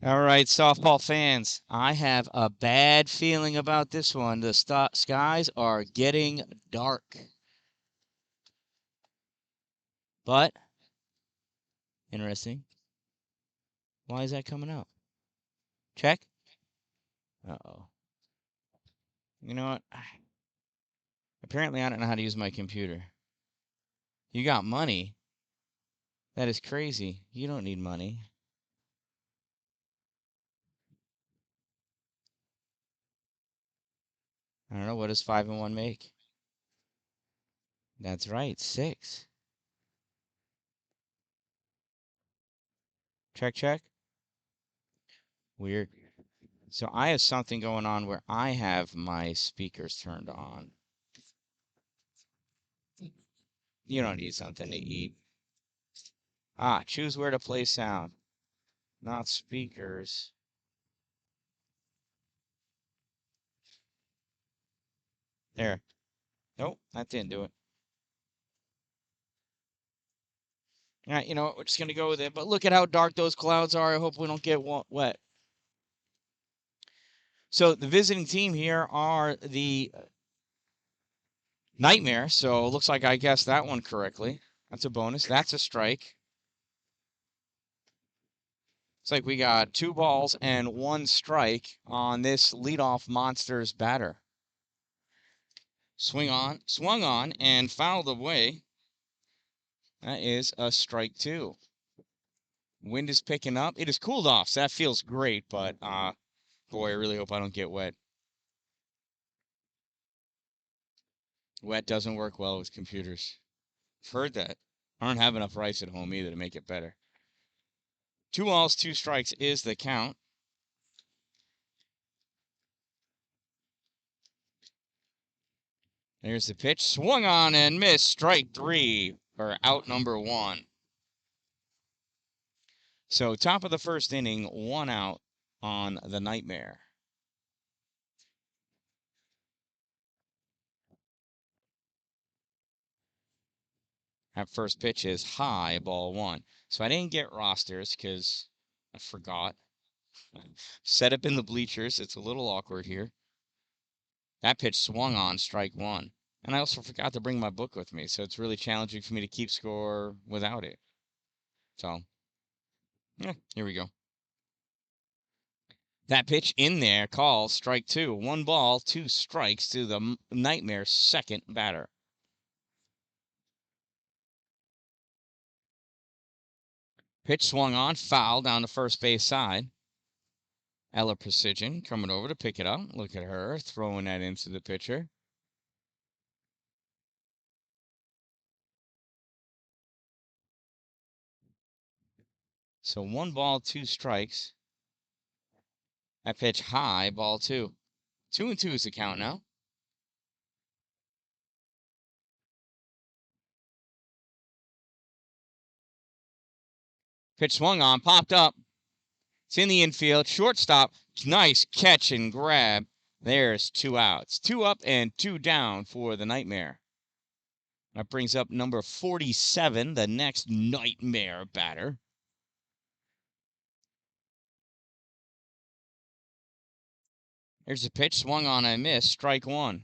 All right, softball fans, I have a bad feeling about this one. The skies are getting dark. But, interesting. Why is that coming out? Check. Uh-oh. You know what? Apparently, I don't know how to use my computer. You got money? That is crazy. You don't need money. I don't know. What does 5 and 1 make? That's right, 6. Check, check. Weird. So I have something going on where I have my speakers turned on. You don't need something to eat. Ah, choose where to play sound, not speakers. There. Nope, that didn't do it. All right, you know what? We're just going to go with it. But look at how dark those clouds are. I hope we don't get wet. So the visiting team here are the Nightmare. So it looks like I guessed that one correctly. That's a bonus. That's a strike. It's like we got 2 balls and 1 strike on this leadoff Monsters batter. Swung on, and fouled away. That is a strike 2. Wind is picking up. It is cooled off, so that feels great, but boy, I really hope I don't get wet. Wet doesn't work well with computers. I've heard that. I don't have enough rice at home either to make it better. 2 balls, 2 strikes is the count. There's the pitch. Swung on and missed. Strike 3, or out number 1. So top of the first inning, 1 out on the Nightmare. That first pitch is high, ball 1. So I didn't get rosters because I forgot. Set up in the bleachers. It's a little awkward here. That pitch swung on, strike 1. And I also forgot to bring my book with me, so it's really challenging for me to keep score without it. So, yeah, here we go. That pitch in there, call, strike 2. 1 ball, 2 strikes to the Nightmare second batter. Pitch swung on, foul down the first base side. Ella Precision coming over to pick it up. Look at her throwing that into the pitcher. So 1 ball, 2 strikes. That pitch high, ball 2. 2-2 is the count now. Pitch swung on, popped up. It's in the infield. Shortstop. Nice catch and grab. There's 2 outs. 2 up and 2 down for the Nightmare. That brings up number 47, the next Nightmare batter. There's a pitch. Swung on and missed. Strike 1.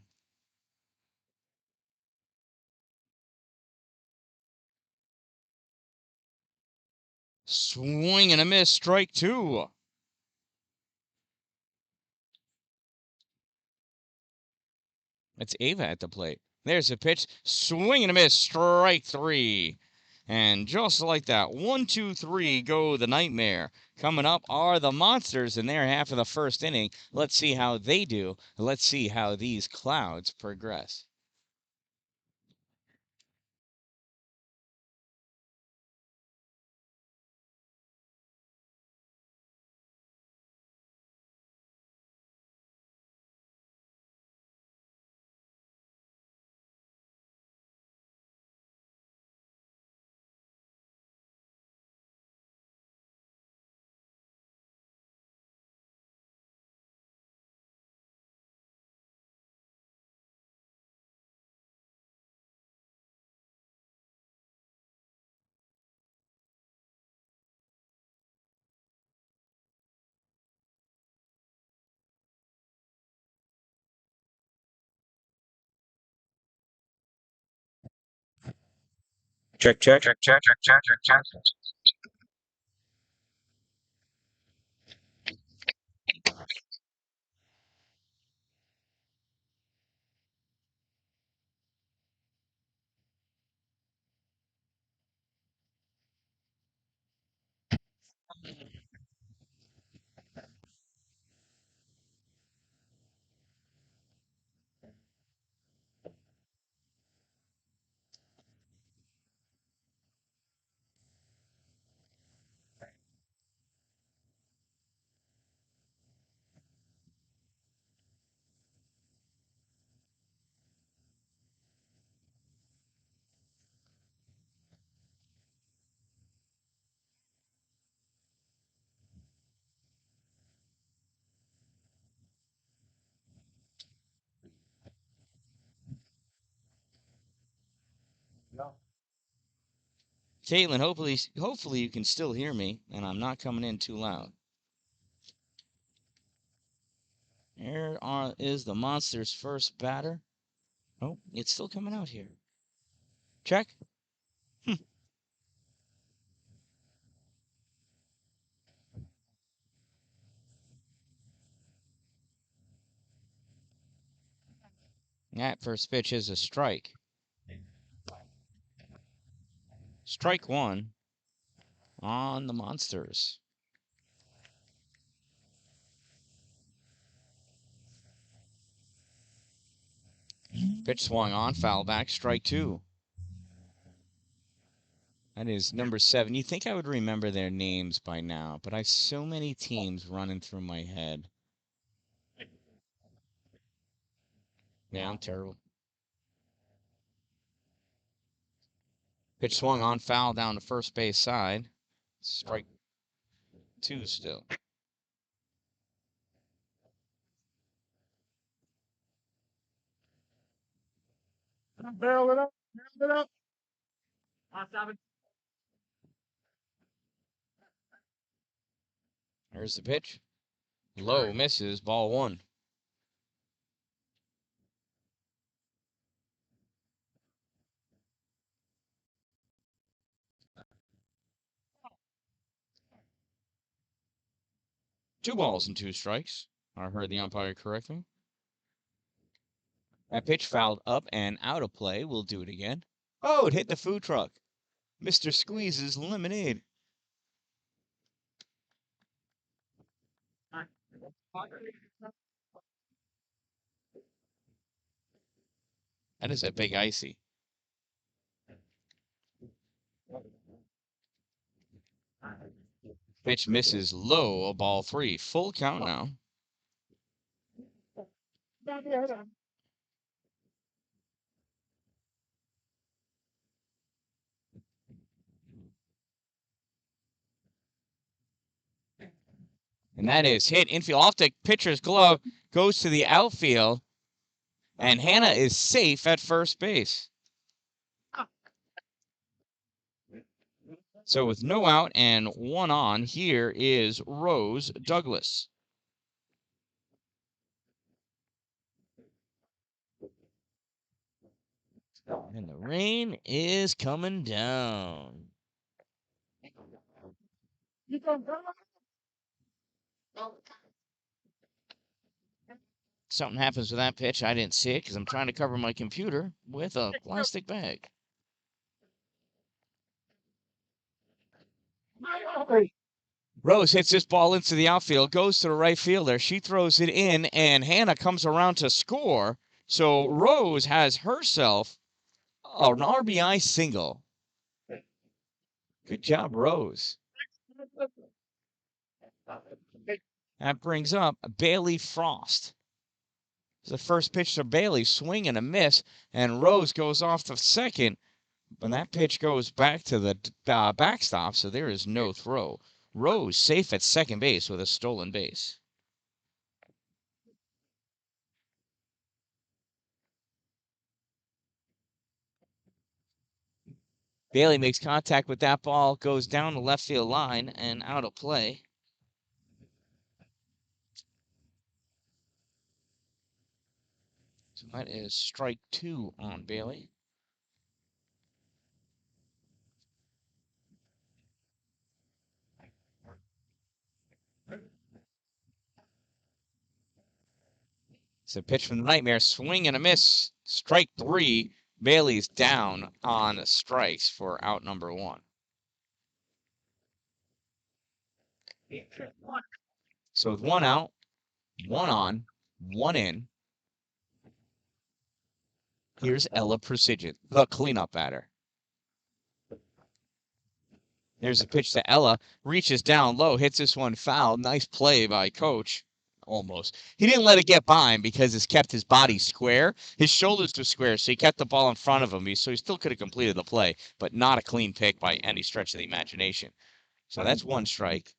Swing and a miss. Strike 2. It's Ava at the plate. There's a pitch. Swing and a miss. Strike 3. And just like that, 1, 2, 3 go the Nightmare. Coming up are the Monsters in their half of the first inning. Let's see how they do. Let's see how these clouds progress. Check, check. Check, check, check, check, check, check. Caitlin, hopefully you can still hear me, and I'm not coming in too loud. Is the monster's first batter. Oh, it's still coming out here. Check. That first pitch is a strike. Strike one on the monsters. Pitch swung on, foul back, strike two. That is number 7. You think I would remember their names by now, but I have so many teams running through my head. Yeah, I'm terrible. Pitch swung on, foul down the first base side. Strike two still. Barrel it up, barrel it up. There's the pitch. Low, misses, ball one. Two balls and two strikes. I heard the umpire correctly. That pitch fouled up and out of play. We'll do it again. Oh, it hit the food truck. Mr. Squeeze's lemonade. That is a big icy. Pitch misses low, a ball three. Full count now. And that is hit infield off the pitcher's glove, goes to the outfield, and Hannah is safe at first base. So with no out and one on, here is Rose Douglas. And the rain is coming down. Something happens with that pitch. I didn't see it because I'm trying to cover my computer with a plastic bag. Rose hits this ball into the outfield, goes to the right fielder. She throws it in, and Hannah comes around to score. So Rose has herself an RBI single. Good job, Rose. That brings up Bailey Frost. The first pitch to Bailey, swing and a miss, and Rose goes off the second. But that pitch goes back to the backstop, so there is no throw. Rose safe at second base with a stolen base. Bailey makes contact with that ball, goes down the left field line and out of play. So that is strike two on Bailey. It's a pitch from the Nightmare. Swing and a miss. Strike 3. Bailey's down on strikes for out number 1. So with 1 out, 1 on, 1 in, here's Ella Precision, the cleanup batter. There's a pitch to Ella. Reaches down low, hits this one foul. Nice play by Coach. Almost. He didn't let it get by him because he's kept his body square. His shoulders were square, so he kept the ball in front of him. So he still could have completed the play, but not a clean pick by any stretch of the imagination. So that's 1 strike.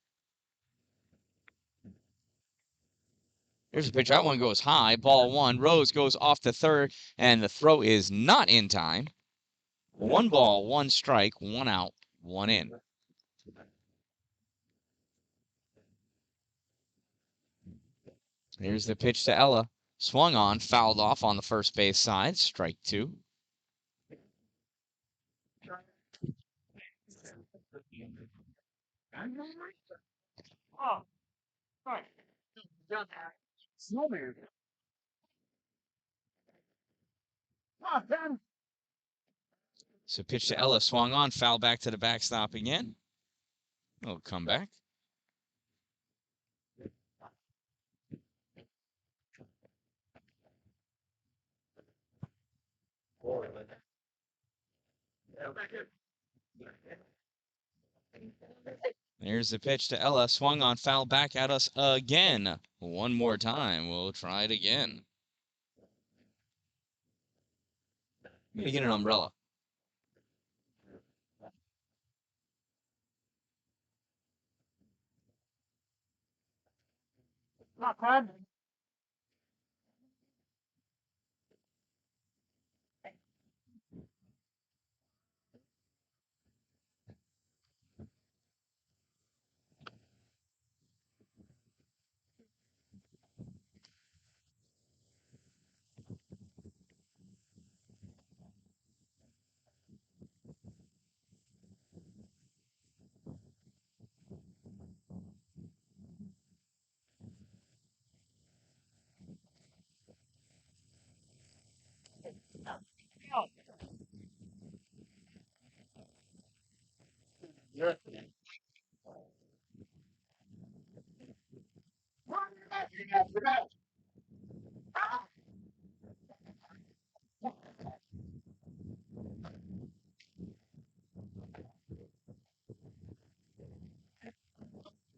Here's a pitch. That one goes high. Ball 1. Rose goes off to third, and the throw is not in time. 1 ball, 1 strike, 1 out, 1 in. Here's the pitch to Ella. Swung on, fouled off on the first base side. Strike 2. So pitch to Ella. Swung on, foul back to the backstop again. Oh, come back. There's the pitch to Ella. Swung on, foul back at us again. 1 more time. We'll try it again. I'm going to get an umbrella. Not bad.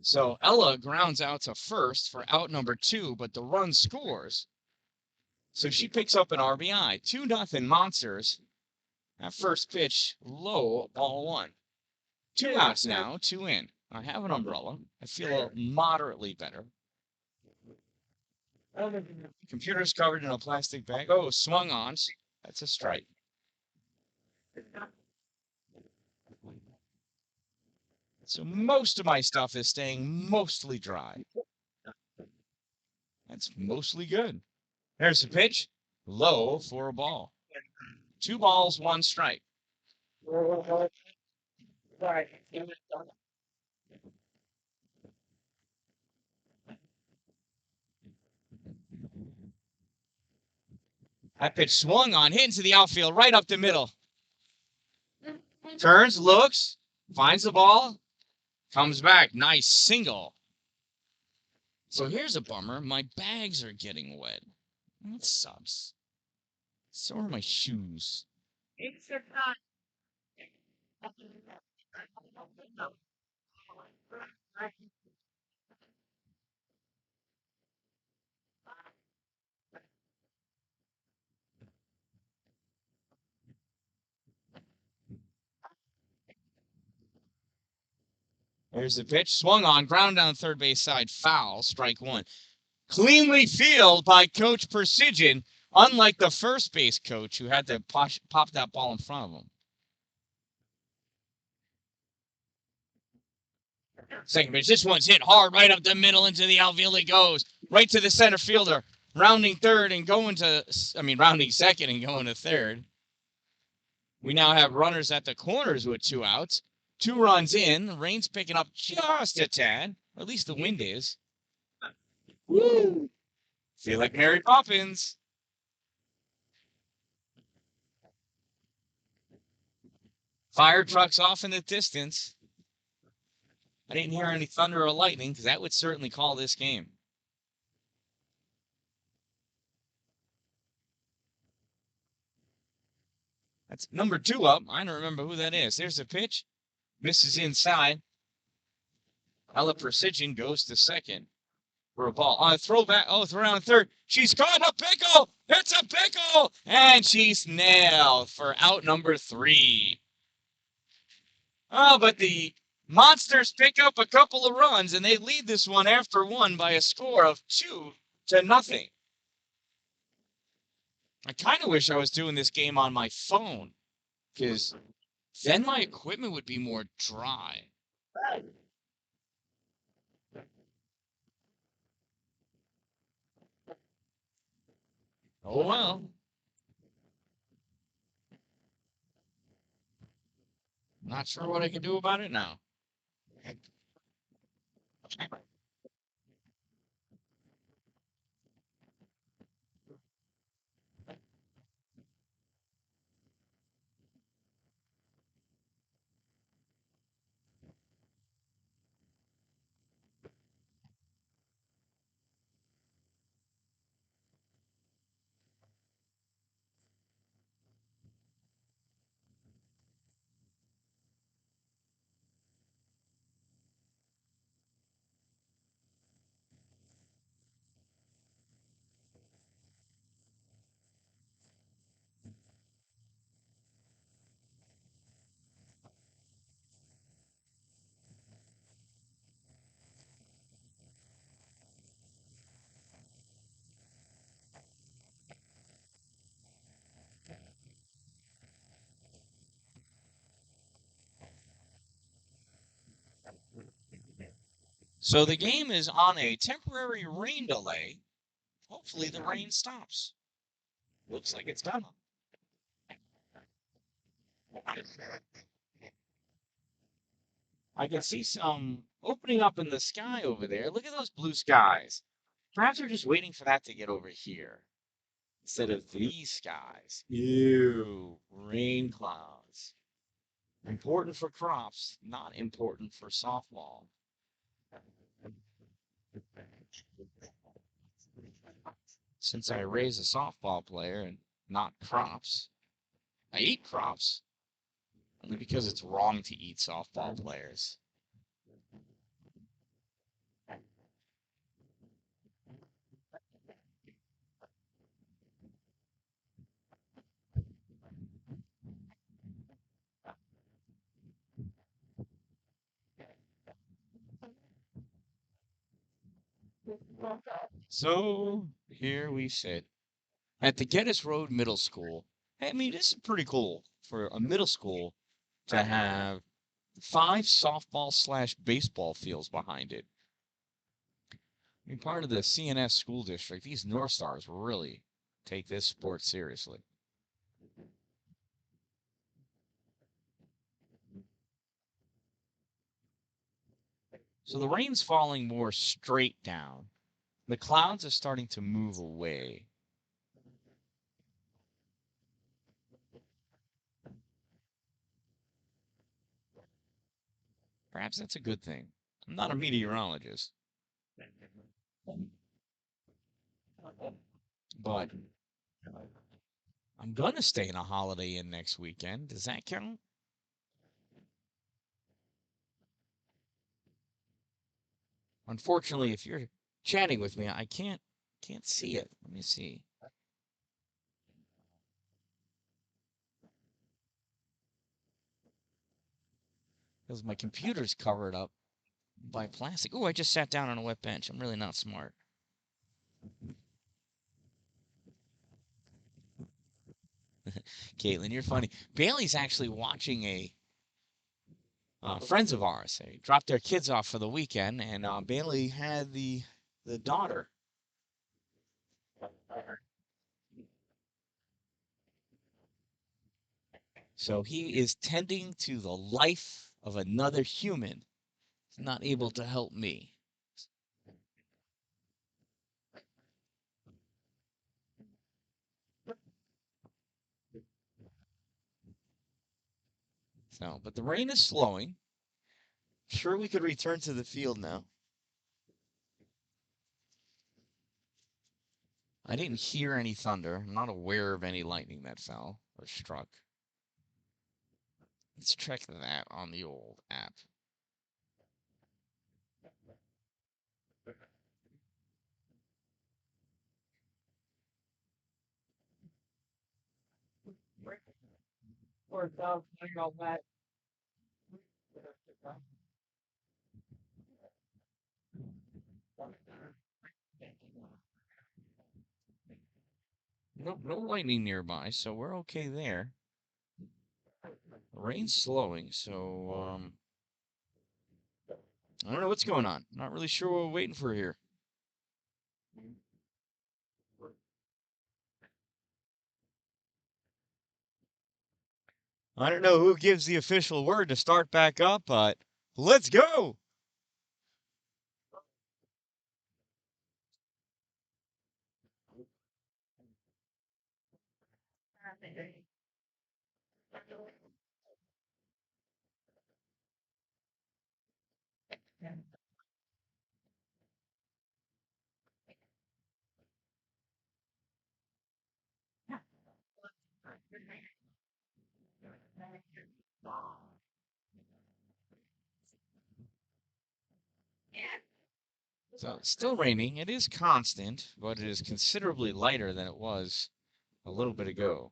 So Ella grounds out to first for out number 2, but the run scores. So she picks up an RBI. 2-0 Monsters. That first pitch, low, ball 1. 2 outs now, 2 in. I have an umbrella. I feel moderately better. Computer's covered in a plastic bag. Oh, swung on. That's a strike. So most of my stuff is staying mostly dry. That's mostly good. There's the pitch. Low for a ball. 2 balls, 1 strike. That pitch swung on, hit into the outfield, right up the middle. Turns, looks, finds the ball, comes back. Nice single. So here's a bummer. My bags are getting wet. That sucks. So are my shoes. There's the pitch. Swung on, ground down third base side. Foul, strike 1. Cleanly fielded by Coach Precision, unlike the first base coach who had to pop that ball in front of him. Second pitch. This one's hit hard right up the middle into the outfield. It goes right to the center fielder, rounding second and going to third. We now have runners at the corners with 2 outs. 2 runs in. Rain's picking up just a tad, or at least the wind is. Woo! Feel like Mary Poppins. Fire trucks off in the distance. I didn't hear any thunder or lightning because that would certainly call this game. That's number 2 up. I don't remember who that is. There's a pitch. Misses inside. Ella Precision goes to second for a ball. On a throwback. Oh, throw on third. She's caught a pickle. It's a pickle. And she's nailed for out number 3. Oh, but the Monsters pick up a couple of runs, and they lead this one after 1 by a score of 2-0. I kind of wish I was doing this game on my phone, because then my equipment would be more dry. Oh well. Not sure what I can do about it now. So the game is on a temporary rain delay. Hopefully the rain stops. Looks like it's done. I can see some opening up in the sky over there. Look at those blue skies. Perhaps they're just waiting for that to get over here instead of these skies. Ew, rain clouds. Important for crops, not important for softball. Since I raise a softball player and not crops, I eat crops only because it's wrong to eat softball players. So here we sit at the Geddes Road Middle School. I mean, this is pretty cool for a middle school to have 5 softball/baseball fields behind it. I mean, part of the CNS school district, these North Stars really take this sport seriously. So the rain's falling more straight down. The clouds are starting to move away. Perhaps that's a good thing. I'm not a meteorologist, but I'm going to stay in a Holiday Inn next weekend. Does that count? Unfortunately, if you're chatting with me, I can't see it. Let me see. Because my computer's covered up by plastic. Oh, I just sat down on a wet bench. I'm really not smart. Caitlin, you're funny. Bailey's actually watching a friends of ours. They dropped their kids off for the weekend, and Bailey had the daughter. So he is tending to the life of another human. He's not able to help me. So, but the rain is slowing. Sure, we could return to the field now. I didn't hear any thunder. I'm not aware of any lightning that fell or struck. Let's check that on the old app. Nope, no lightning nearby, so we're okay there. The rain's slowing, so I don't know what's going on. Not really sure what we're waiting for here. I don't know who gives the official word to start back up, but let's go! So it's still raining. It is constant, but it is considerably lighter than it was a little bit ago.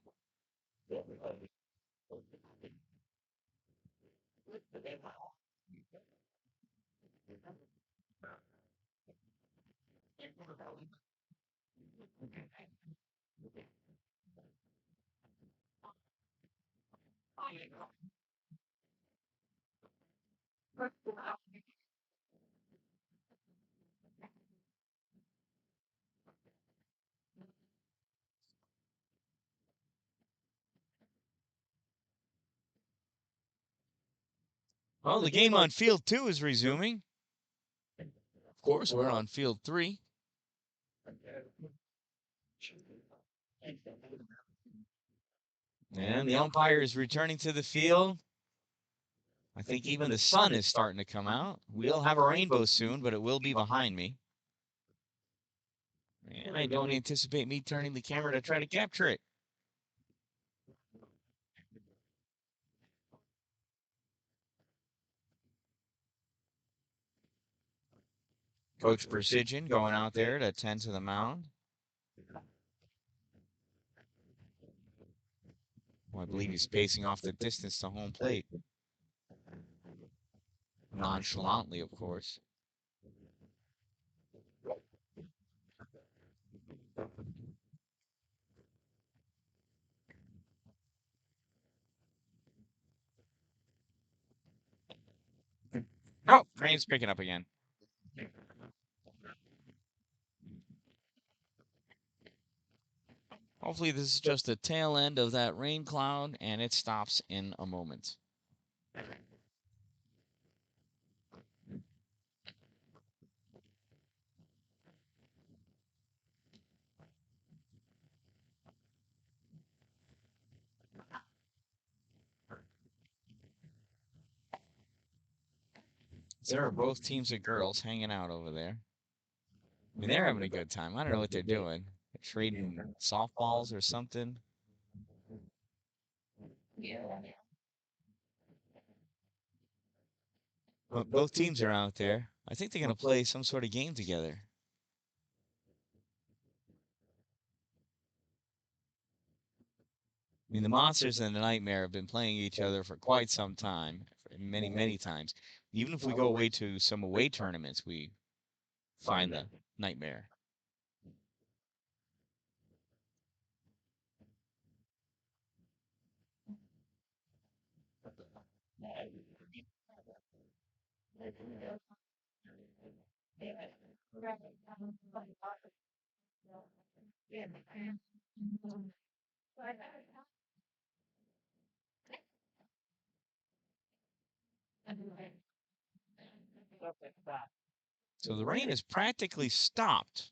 Well, the game on field 2 is resuming. Of course, we're on field 3. And the umpire is returning to the field. I think even the sun is starting to come out. We'll have a rainbow soon, but it will be behind me. And I don't anticipate me turning the camera to try to capture it. Coach Precision going out there to tend to the mound. Well, I believe he's pacing off the distance to home plate. Nonchalantly, of course. Oh, rain's picking up again. Hopefully this is just the tail end of that rain cloud and it stops in a moment. There are both teams of girls hanging out over there. I mean, they're having a good time. I don't know what they're doing. They're trading softballs or something. But both teams are out there. I think they're going to play some sort of game together. I mean, the Monsters and the Nightmare have been playing each other for quite some time, many, many times. Even if we go away to some away tournaments, we find the Nightmare. So the rain is practically stopped.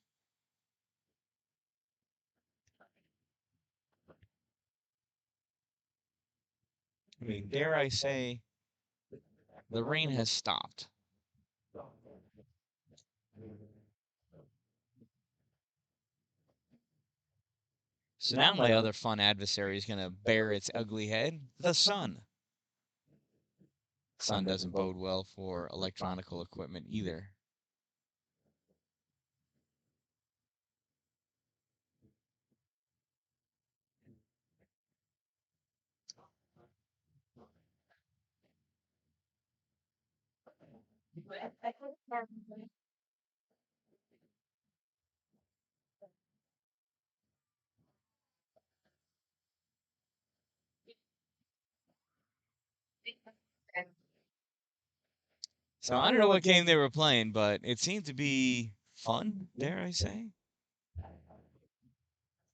I mean, dare I say, the rain has stopped. So now my other fun adversary is going to bare its ugly head, the sun. Sun doesn't bode well for electronical equipment either. So I don't know what game they were playing, but it seemed to be fun, dare I say.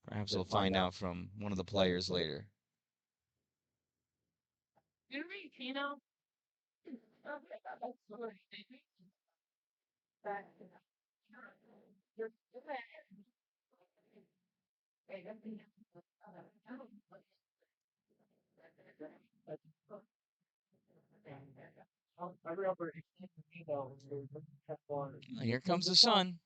Perhaps we'll find out from one of the players later. Here comes the sun.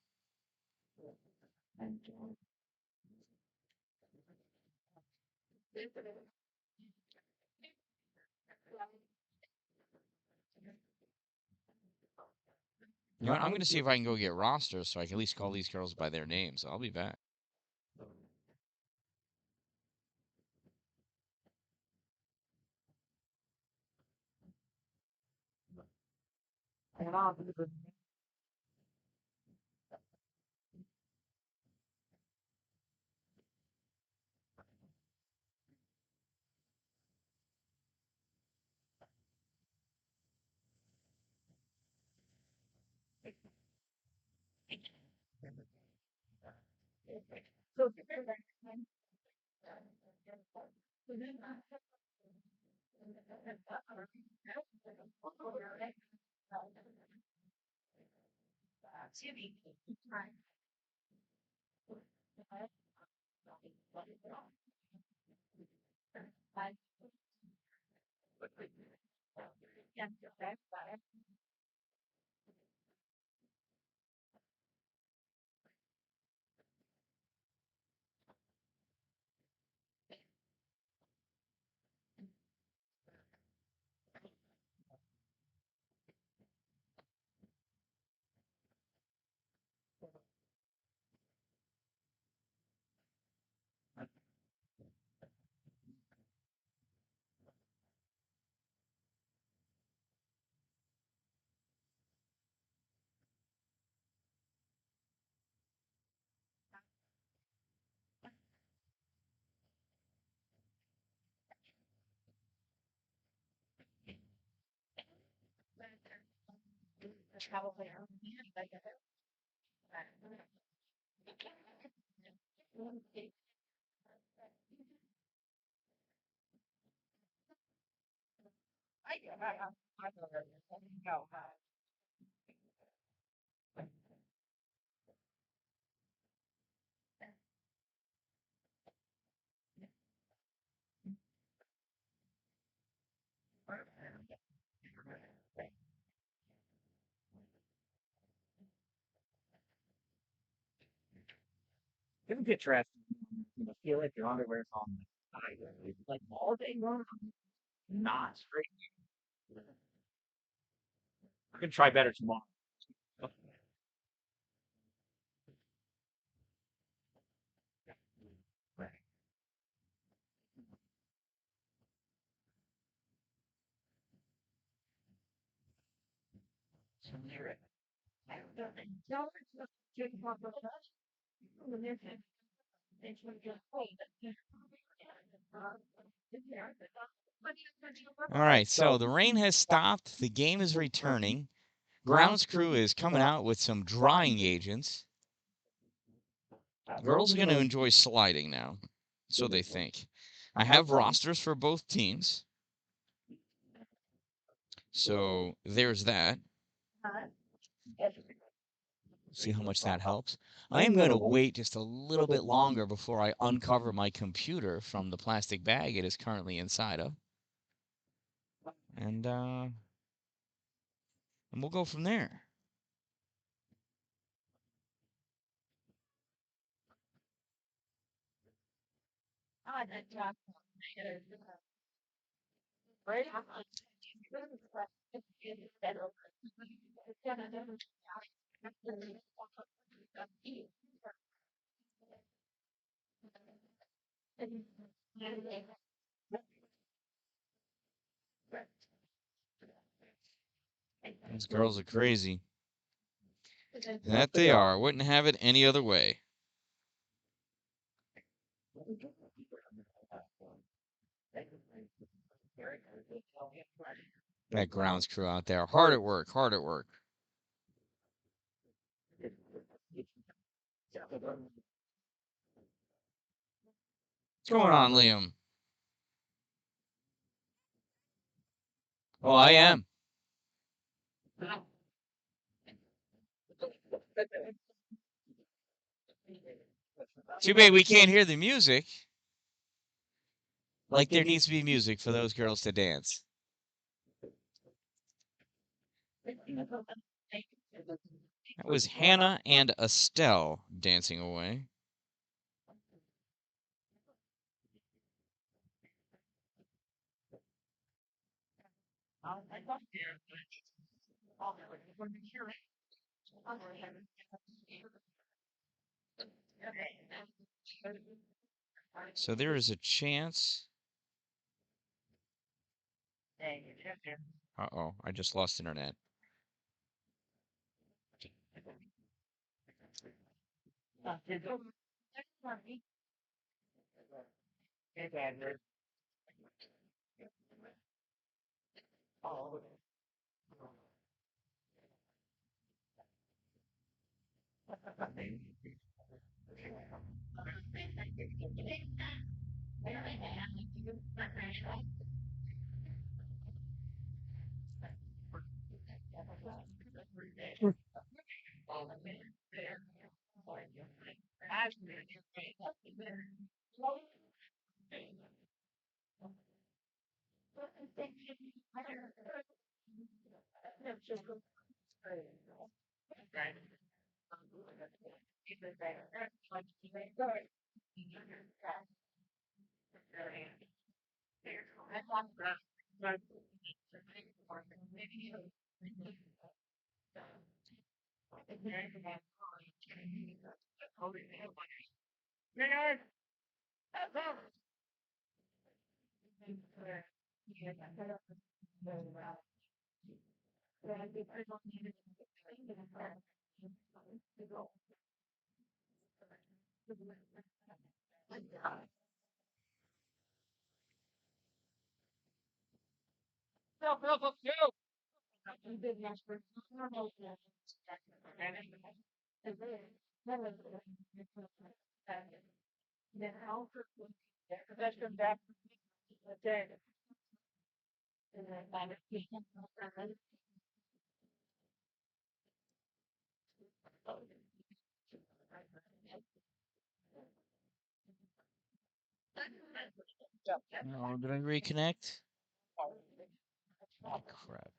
You know what? I'm going to see if I can go get rosters so I can at least call these girls by their names. I'll be back. It's a bit trash. You feel like your underwear's on the side, like all day long, not straight. I can try better tomorrow. All right, so the rain has stopped. The game is returning. Grounds crew is coming out with some drying agents. Girls are going to enjoy sliding now. So they think. I have rosters for both teams. So there's that. See how much that helps. I am going to wait just a little bit longer before I uncover my computer from the plastic bag it is currently inside of. and we'll go from there. These girls are crazy. That they are. Wouldn't have it any other way. That grounds crew out there, hard at work, hard at work. What's going on, Liam? Oh, I am. Too bad we can't hear the music. Like there needs to be music for those girls to dance. That was Hannah and Estelle dancing away. So there is a chance. Uh-oh, I just lost internet. Oh, did I reconnect? Oh, crap.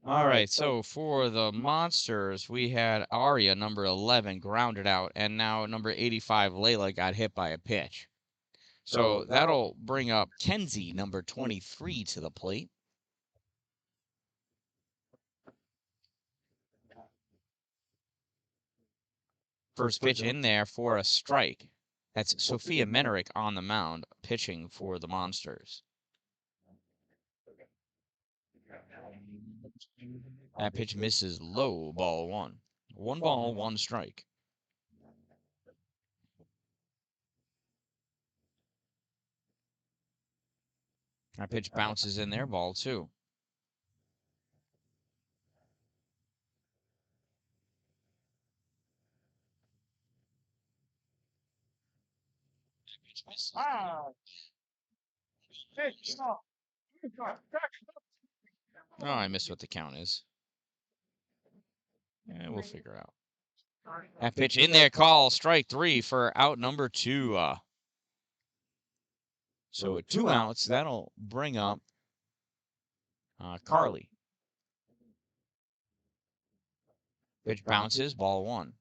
All right, so for the monsters, we had Arya, number 11, grounded out, and now number 85, Layla, got hit by a pitch. So that'll bring up Kenzie, number 23, to the plate. First pitch in there for a strike. That's Sophia Menerick on the mound, pitching for the monsters. That pitch misses low, ball one. 1 ball, 1 strike. That pitch bounces in there, ball 2. Oh, I missed what the count is. We'll figure out. That pitch in there, call, strike 3 for out number 2. So with 2 outs, that'll bring up Carly. Pitch bounces, ball 1.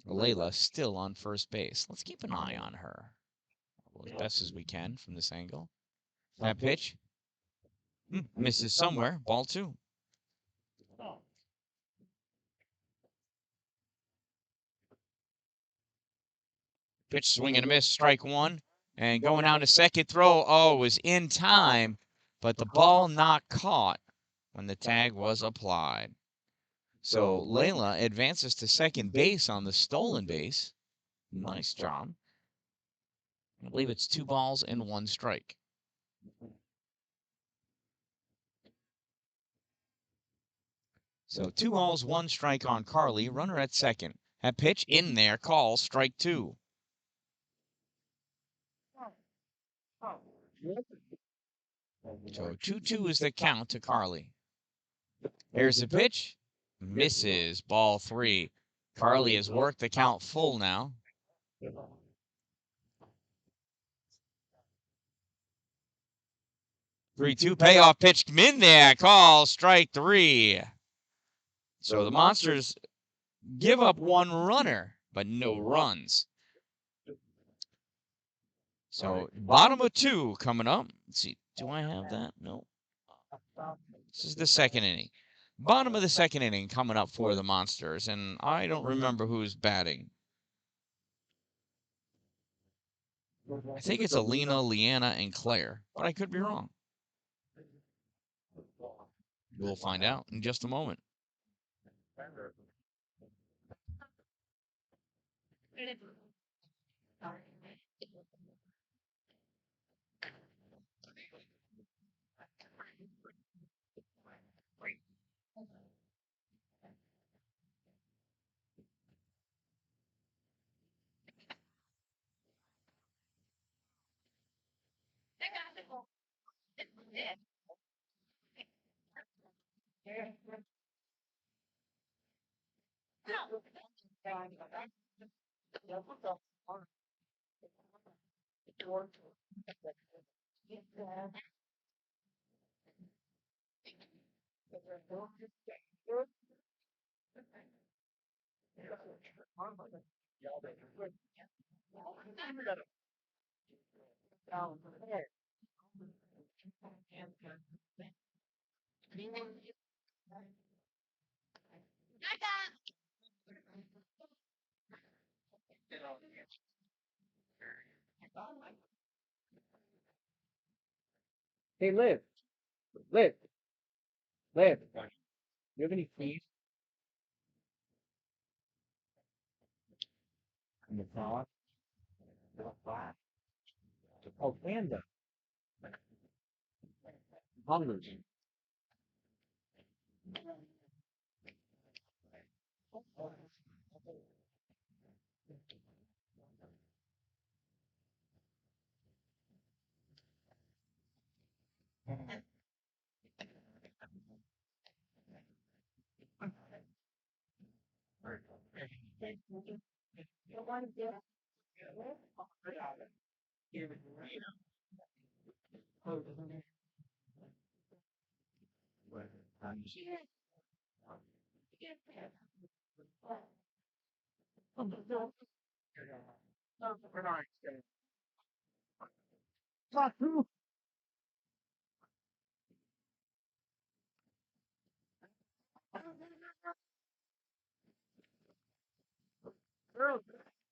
Layla still on first base. Let's keep an eye on her as best as we can from this angle. That pitch misses somewhere, ball 2. Pitch swing and a miss, strike 1. And going out to second throw, was in time, but the ball not caught when the tag was applied. So Layla advances to second base on the stolen base. Nice job. I believe it's 2 balls and 1 strike. So 2 balls, 1 strike on Carly. Runner at second. That pitch in there, call, strike 2. So 2-2 is the count to Carly. Here's the pitch. Misses, ball 3. Carly has worked the count full now. 3-2 payoff pitch in there, call, strike 3. So the Monsters give up 1 runner, but no runs. So bottom of 2 coming up. Let's see, do I have that? No. This is the second inning. Bottom of the second inning coming up for the Monsters, and I don't remember who's batting. I think it's Alina, Leanna, and Claire, but I could be wrong. We'll find out in just a moment. Hey, Liv, Liv. You have any keys in the car? Oh, Panda. Hungry.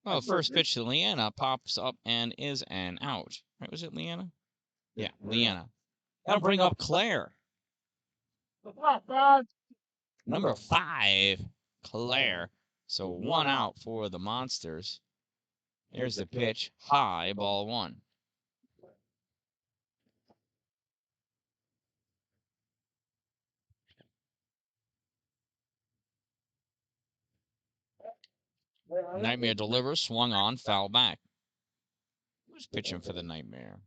Well, first pitch to Leanna pops up and is an out. Right? Was it Leanna? Yeah, Leanna. That'll bring up Claire. Number 5, Claire. So 1 out for the Monsters. There's the pitch. High, ball 1. Nightmare delivers, swung on, foul back. Who's pitching for the Nightmare?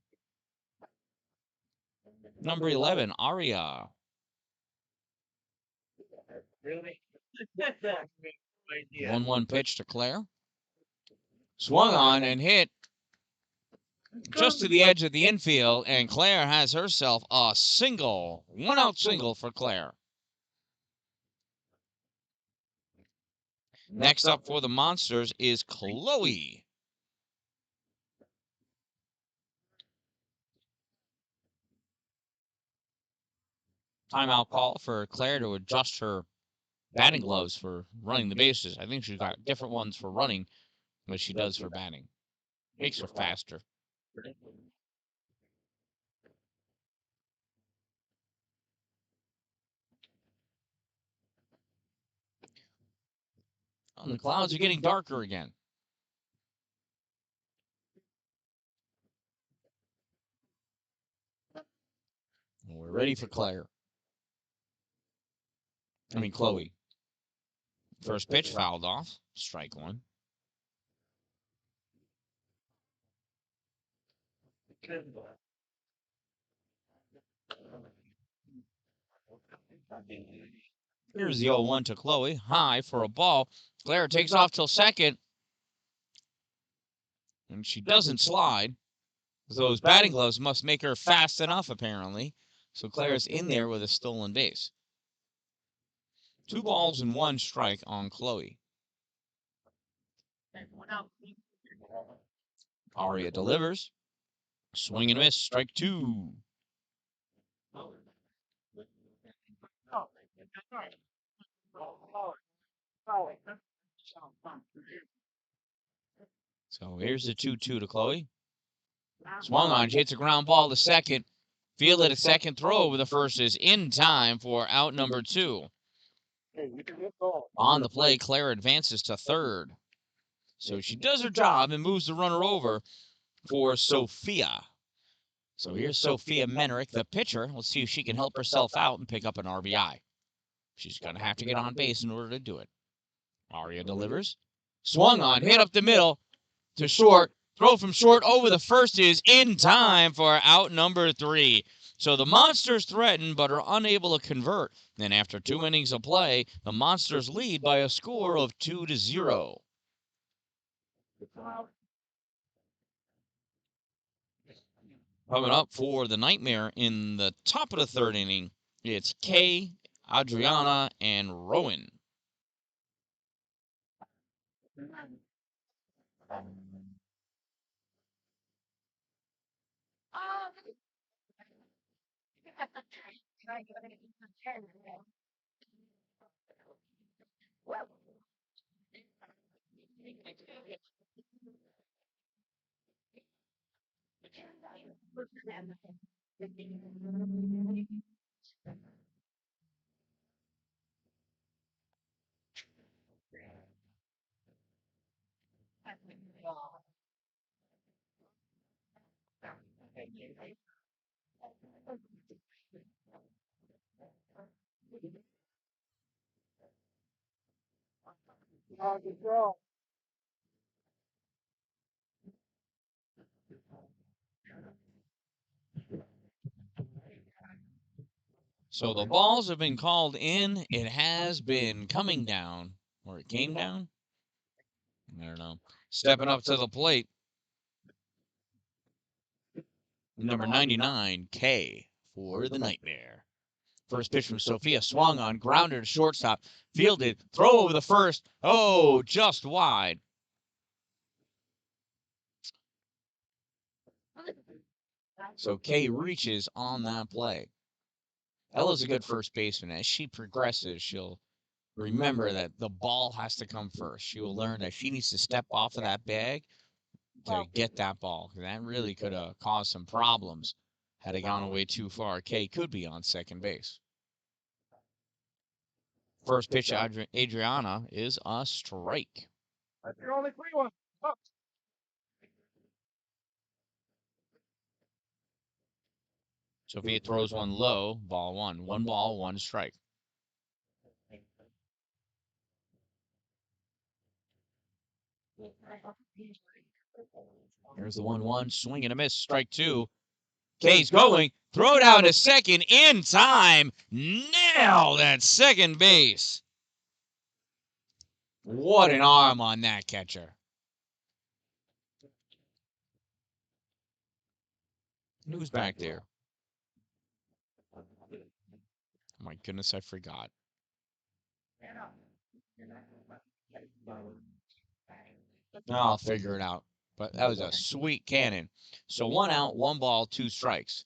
Number 11, Aria. Really? 1-1 pitch to Claire. Swung on and hit just to the edge of the infield, and Claire has herself a single. 1-out single for Claire. Next up for the Monsters is Chloe. Timeout call for Claire to adjust her batting gloves for running the bases. I think she's got different ones for running than she does for batting. Makes her faster. And the clouds are getting darker again. We're ready for Claire. Chloe. First pitch fouled off. Strike 1. Here's the 0-1 to Chloe. High for a ball. Claire takes off till second. And she doesn't slide. Those batting gloves must make her fast enough, apparently. So Claire's in there with a stolen base. 2 balls and 1 strike on Chloe. Aria delivers. Swing and miss. Strike 2. So here's the 2-2 to Chloe. Swung on. She hits a ground ball to second. Fielded at second. Throw over the first is in time for out number 2. On the play, Claire advances to third. So she does her job and moves the runner over for Sophia. So here's Sophia Menerick, the pitcher. Let's see if she can help herself out and pick up an RBI. She's going to have to get on base in order to do it. Aria delivers. Swung on, hit up the middle to short. Throw from short over the first is in time for out number 3. So the Monsters threaten but are unable to convert. Then after 2 innings of play, the Monsters lead by a score of 2-0. Coming up for the Nightmare in the top of the 3rd inning, it's Kay, Adriana, and Rowan. So the balls have been called in. It has been coming down, or it came down. I don't know. Stepping up to the plate, number 99, K for the Nightmare. First pitch from Sophia swung on, grounder to shortstop, fielded, throw over the first. Oh, just wide. So K reaches on that play. Ella's a good first baseman. As she progresses, she'll remember that the ball has to come first. She will learn that she needs to step off of that bag to get that ball. That really could have caused some problems had it gone away too far. K could be on second base. First pitch to Adriana is a strike. That's your only free one. Sophia throws one low, ball one. One ball, one strike. Here's the 1-1, swing and a miss, strike two. K's going, throw down to second in time, nailed at second base. What an arm on that catcher. Who's back there? Oh my goodness, I forgot. I'll figure it out. But that was a sweet cannon. So 1 out, 1 ball, 2 strikes.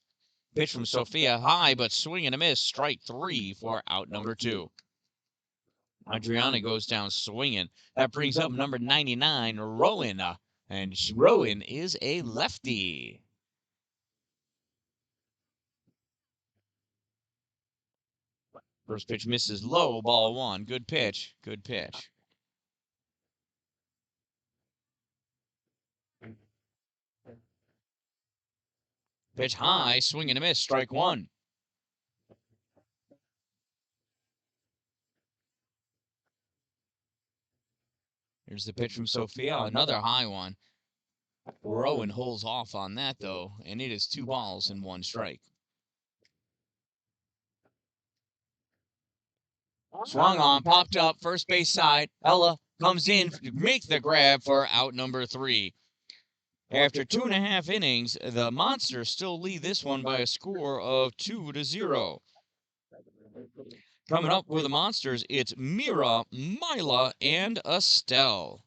Pitch from Sophia, high but swing and a miss. Strike 3 for out number 2. Adriana goes down swinging. That brings up number 99, Rowan. And Rowan is a lefty. First pitch misses low, ball 1. Good pitch. Good pitch. Pitch high, swing and a miss. Strike 1. Here's the pitch from Sophia, another high one. Rowan holds off on that, though, and it is 2 balls and 1 strike. Swung on, popped up, first base side. Ella comes in, makes the grab for out number 3. After 2.5 innings, the Monsters still lead this one by a score of 2-0. Coming up with the Monsters, it's Mira, Mila, and Estelle.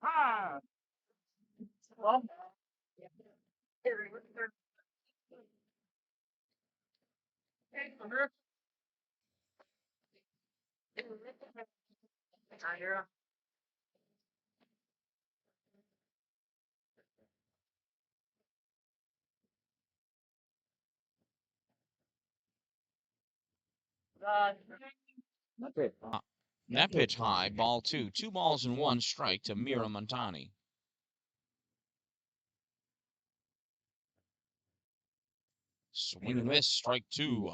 Ah, well, okay. Uh, That pitch high, ball two. 2 balls and 1 strike to Mira Montani. Swing and miss, strike 2.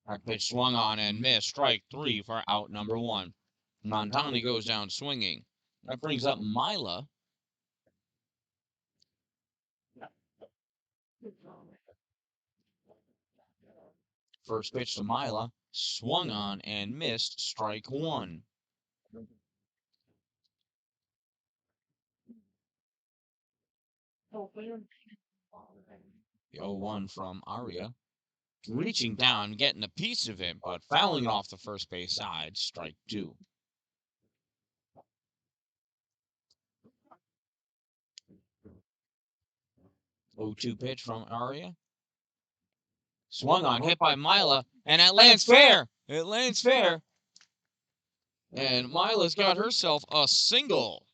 That pitch swung on and missed, strike 3 for out number 1. Montani goes down swinging. That brings up Mila. First pitch to Mila, swung on and missed, strike 1. The 0-1 from Aria. Reaching down, getting a piece of it, but fouling it off the first base side, strike 2. 0-2 pitch from Aria. Swung on, hit by Mila, and it lands fair. It lands fair. And Mila's got herself a single.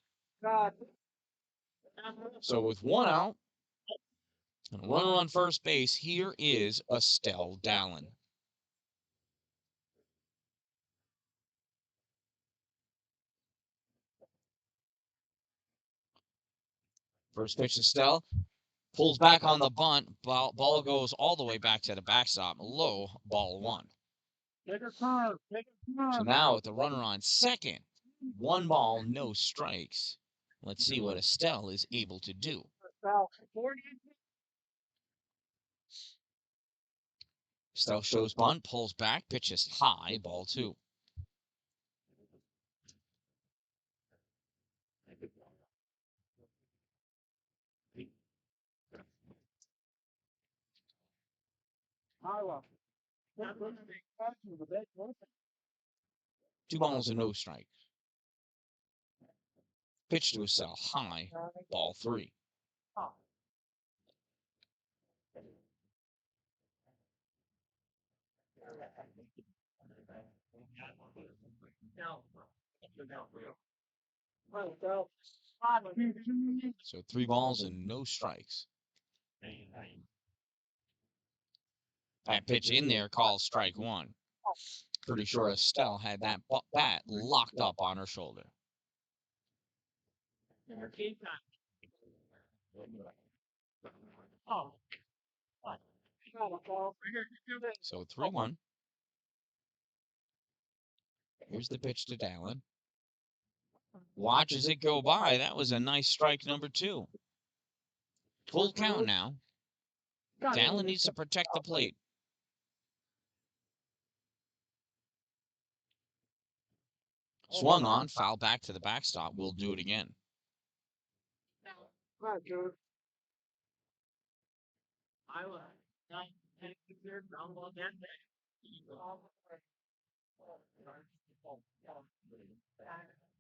So with 1 out and a runner on first base, here is Estelle Dallin. First pitch to Estelle. Pulls back on the bunt. Ball goes all the way back to the backstop. Low, ball 1. So now with the runner on second, 1 ball, no strikes. Let's see what Estelle is able to do. Estelle shows bunt, pulls back, pitches high, ball 2. Two balls and no strikes. Pitch to Estelle, high, ball 3. So 3 balls and no strikes. That pitch in there calls strike 1. Pretty sure Estelle had that bat locked up on her shoulder. So 3-1. Here's the pitch to Dallin. Watches it go by. That was a nice strike number 2. Full count now. Dallin needs to protect the plate. Swung on, foul back to the backstop. We'll do it again.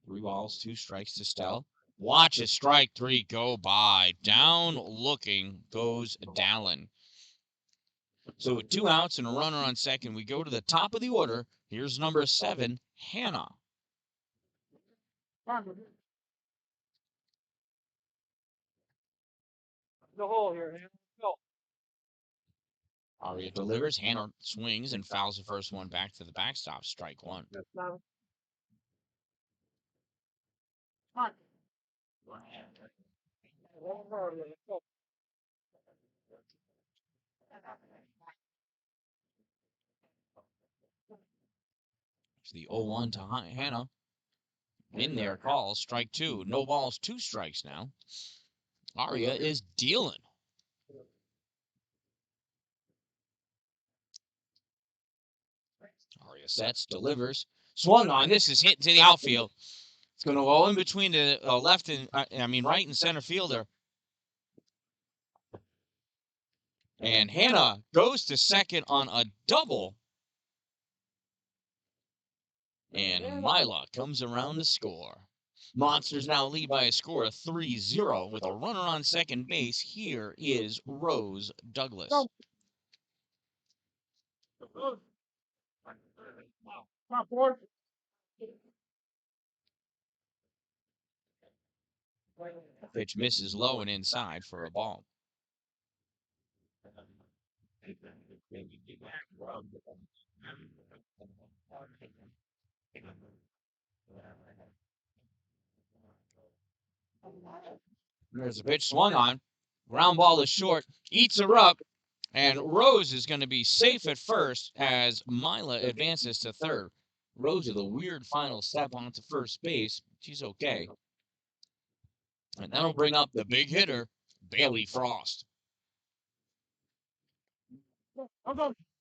Three balls, 2 strikes to Stell. Watches strike 3 go by. Down looking goes Dallin. So with 2 outs and a runner on second, we go to the top of the order. Here's number 7, Hannah. The hole here. Go. Aria delivers. Hannah swings and fouls the first one back to the backstop. Strike 1. The 0-1 to Hannah. In there, calls strike two. No balls, 2 strikes now. Aria is dealing. Aria sets, delivers. Swung on. This is hit to the outfield. It's going to go in between the left and, right and center fielder. And Hannah goes to second on a double. And Mila comes around to score. Monsters now lead by a score of 3-0 with a runner on second base. Here is Rose Douglas. Pitch misses low and inside for a ball. There's a pitch swung on. Ground ball is short. Eats her up. And Rose is going to be safe at first as Mila advances to third. Rose with a weird final step onto first base. She's okay. And that'll bring up the big hitter, Bailey Frost.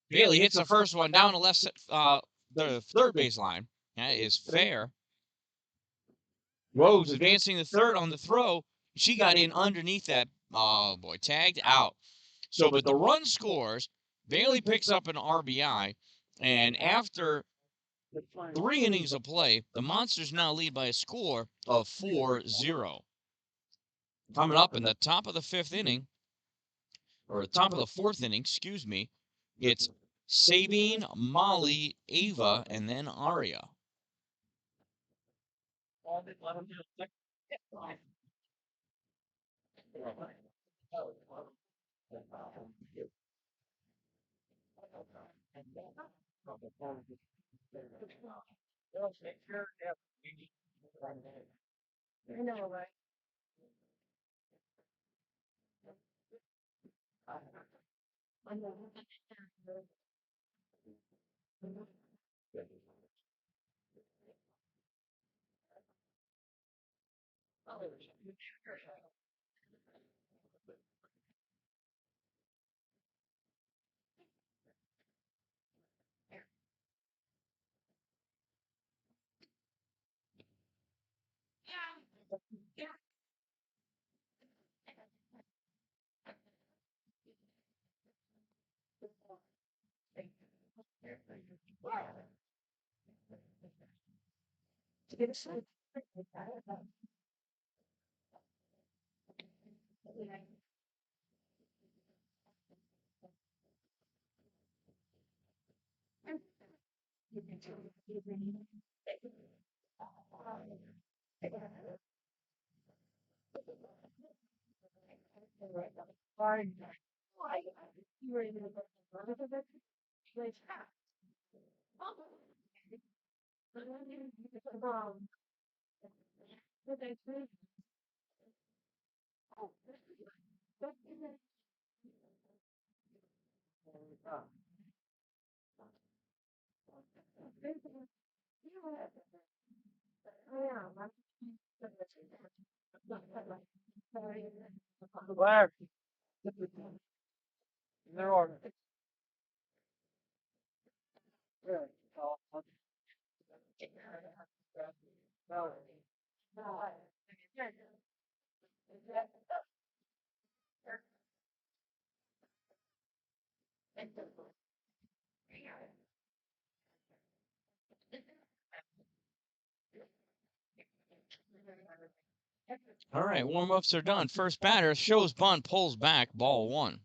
Bailey hits the first one down the left, the third base line. That is fair. Rose advancing to third on the throw. She got in underneath that. Oh, boy, tagged out. So, but the run scores. Bailey picks up an RBI. And after 3 innings of play, the Monsters now lead by a score of 4-0. Coming up in the top of the 5th inning, or the top of the 4th inning, excuse me, it's Sabine, Molly, Ava, and then Aria. All right, warm-ups are done. First batter shows bunt, pulls back, ball 1.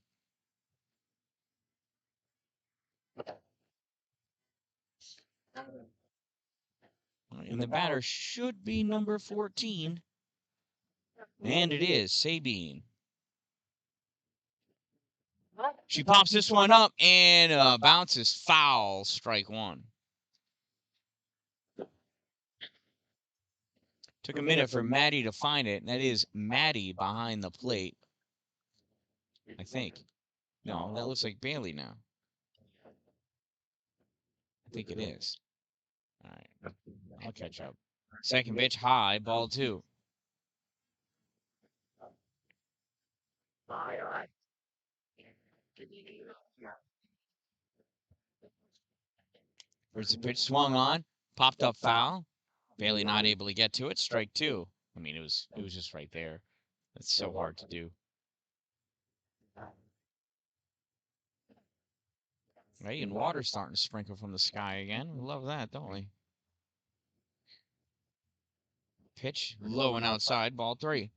And the batter should be number 14. And it is Sabine. She pops this one up and bounces foul, strike 1. Took a minute for Maddie to find it, and that is Maddie behind the plate, I think. No, that looks like Bailey now. I think it is. All right, I'll catch up. Second pitch high, ball 2. First the pitch swung on, popped up foul. Bailey not able to get to it. Strike 2. I mean, it was just right there. It's so hard to do. Right, and water's starting to sprinkle from the sky again. We love that, don't we? Pitch low and outside, ball 3.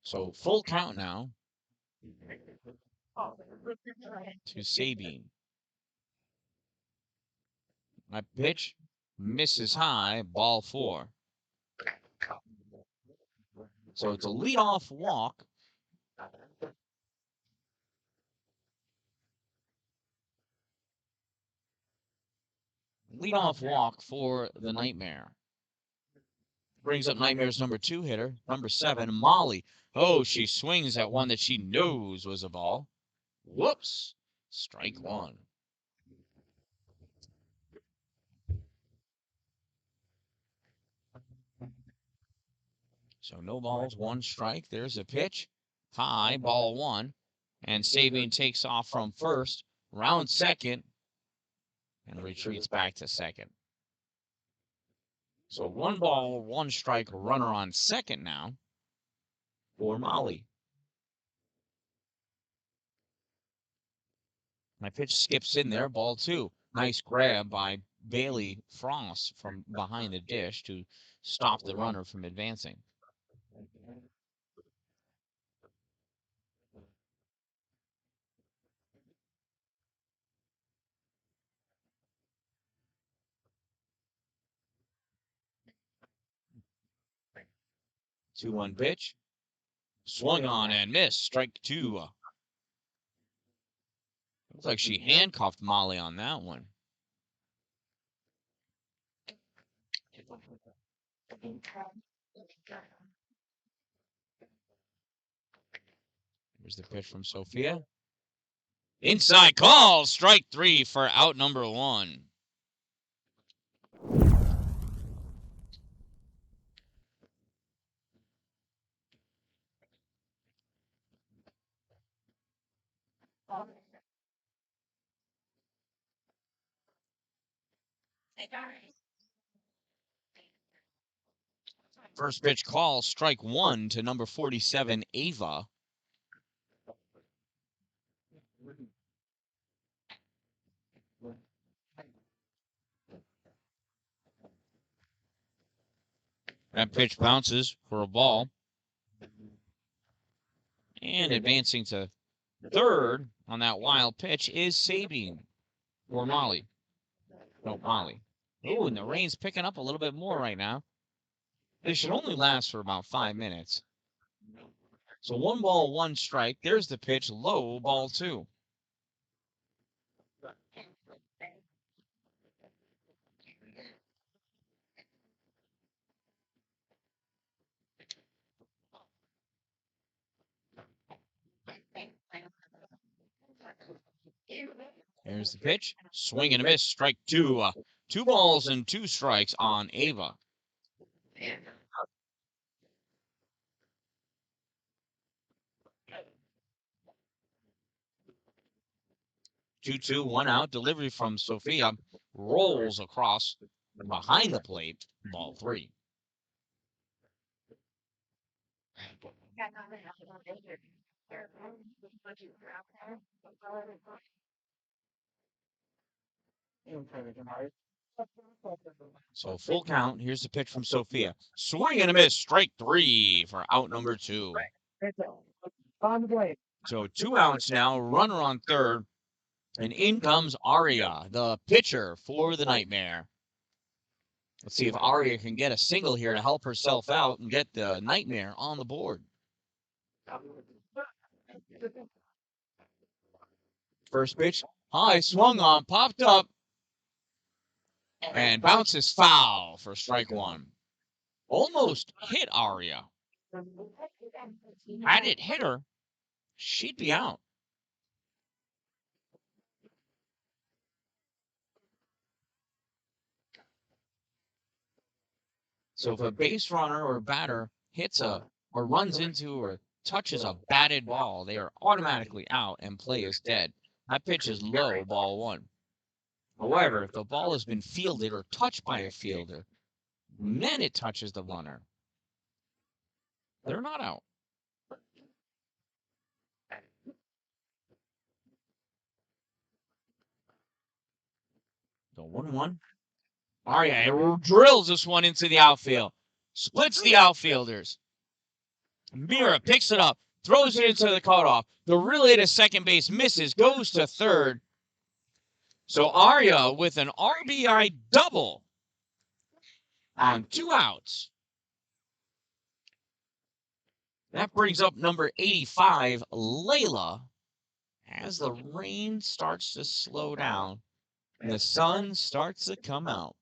So full count now to Sabine. My pitch misses high, ball 4. So it's a leadoff walk. Leadoff walk for the Nightmare. Brings up Nightmare's number 2 hitter, number 7, Molly. Oh, she swings at one that she knows was a ball. Whoops. Strike 1. So no balls, 1 strike. There's a pitch. High, ball 1. And Sabine takes off from first, round second, and retreats back to second. So 1 ball, 1 strike, runner on second now for Molly. My pitch skips in there, ball 2. Nice grab by Bailey Frost from behind the dish to stop the runner from advancing. Two one pitch. Swung on and missed. Strike 2. Looks like she handcuffed Molly on that one. Here's the pitch from Sophia. Inside call. Strike 3 for out number 1. First pitch call, strike 1 to number 47, Ava. That pitch bounces for a ball. And advancing to third on that wild pitch is Sabine. Or Molly. No, Molly. Oh, and the rain's picking up a little bit more right now. This should only last for about 5 minutes. So 1 ball, 1 strike. There's the pitch, low, ball 2. There's the pitch, swing and a miss, strike 2. 2 balls and 2 strikes on Ava. 2-2, 1 out. Delivery from Sophia rolls across behind the plate. Ball 3. So full count. Here's the pitch from Sophia. Swing and a miss. Strike 3 for out number 2. So 2 outs now. Runner on third. And in comes Aria, the pitcher for the Nightmare. Let's see if Aria can get a single here to help herself out and get the Nightmare on the board. First pitch, high, swung on, popped up, and bounces foul for strike 1. almost hit Arya. Had it hit her, she'd be out. So if a base runner or batter hits or runs into or touches a batted ball, they are automatically out and play is dead. That pitch is low, ball one. However, if the ball has been fielded or touched by a fielder, then it touches the runner, they're not out. So 1-1. Arya drills this one into the outfield, splits the outfielders. Mira picks it up, throws it into the cutoff. The relay to second base misses, goes to third. So Arya with an RBI double on 2 outs. That brings up number 85, Layla, as the rain starts to slow down and the sun starts to come out.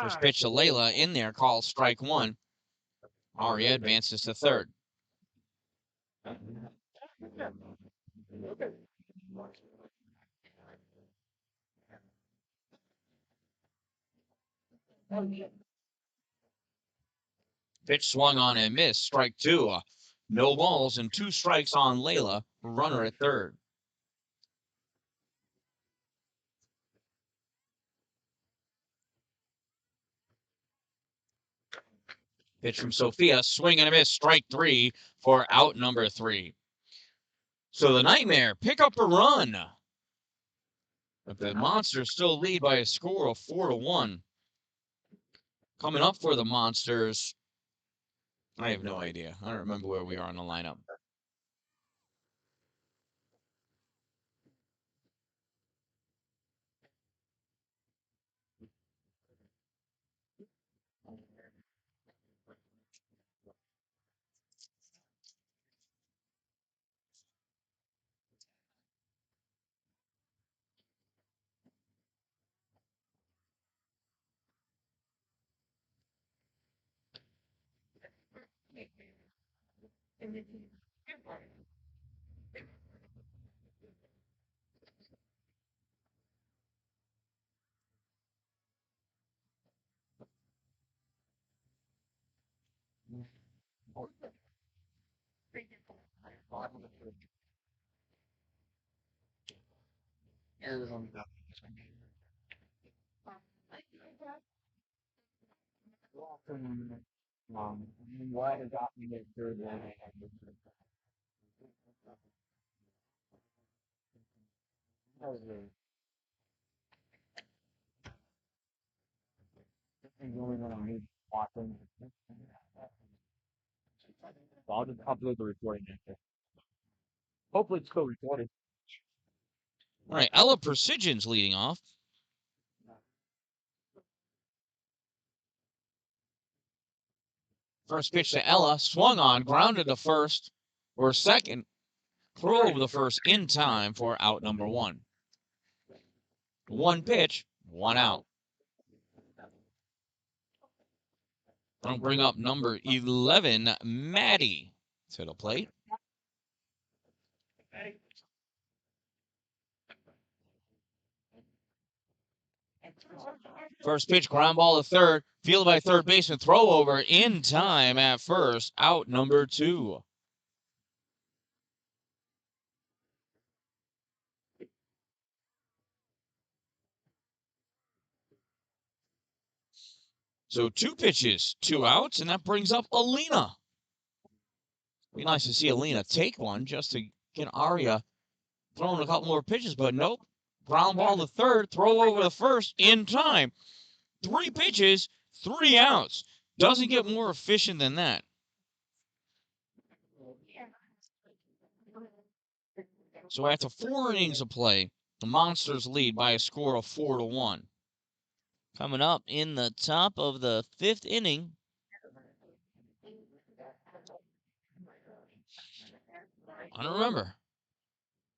First pitch to Layla in there, calls strike one. Arya advances to third. Pitch swung on and missed, strike two. No balls and 2 strikes on Layla, runner at third. Pitch from Sophia, swing and a miss, strike 3 for out number 3. So the Nightmare pick up a run. But the Monsters still lead by a score of 4-1. Coming up for the Monsters, I have no idea. I don't remember where we are in the lineup. Why has got me this third one? Going on me watching. So I'll just upload the recording after. Hopefully it's still recorded. All right, Ella Precision's leading off. First pitch to Ella, swung on, grounded to first or second, throw over the first in time for out number 1. 1 pitch, 1 out. I'll bring up number 11, Maddie, to the plate. First pitch, ground ball to third, fielded by third baseman, throw over in time at first, out number 2. So 2 pitches, 2 outs, and that brings up Alina. Be nice to see Alina take one just to get Arya throwing a couple more pitches, but nope. Ground ball to third, throw over the first in time. 3 pitches, 3 outs. Doesn't get more efficient than that. So after 4 innings of play, the Monsters lead by a score of 4-1. Coming up in the top of the 5th inning, I don't remember.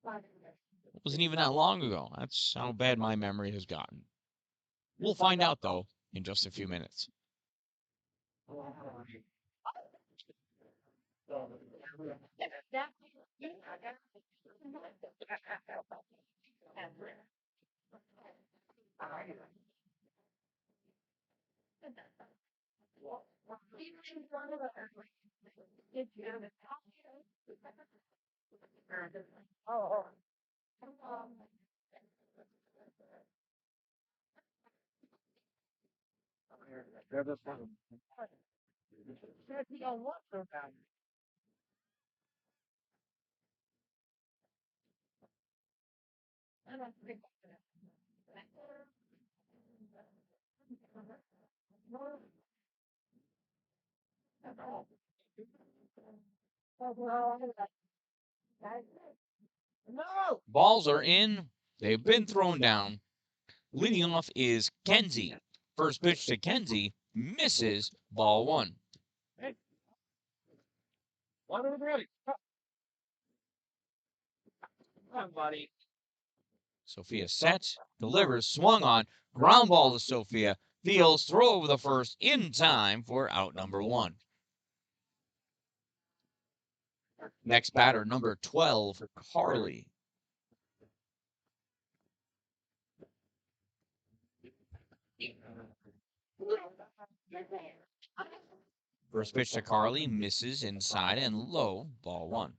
It wasn't even that long ago. That's how bad my memory has gotten. We'll find out, though, in just a few minutes. Balls are in. They've been thrown down. Leading off is Kenzie. First pitch to Kenzie misses ball one. Sophia sets, delivers, swung on, ground ball to Sophia. Fields throw over the first in time for out number one. Next batter, number 12, Carly. First pitch to Carly misses inside and low, ball one.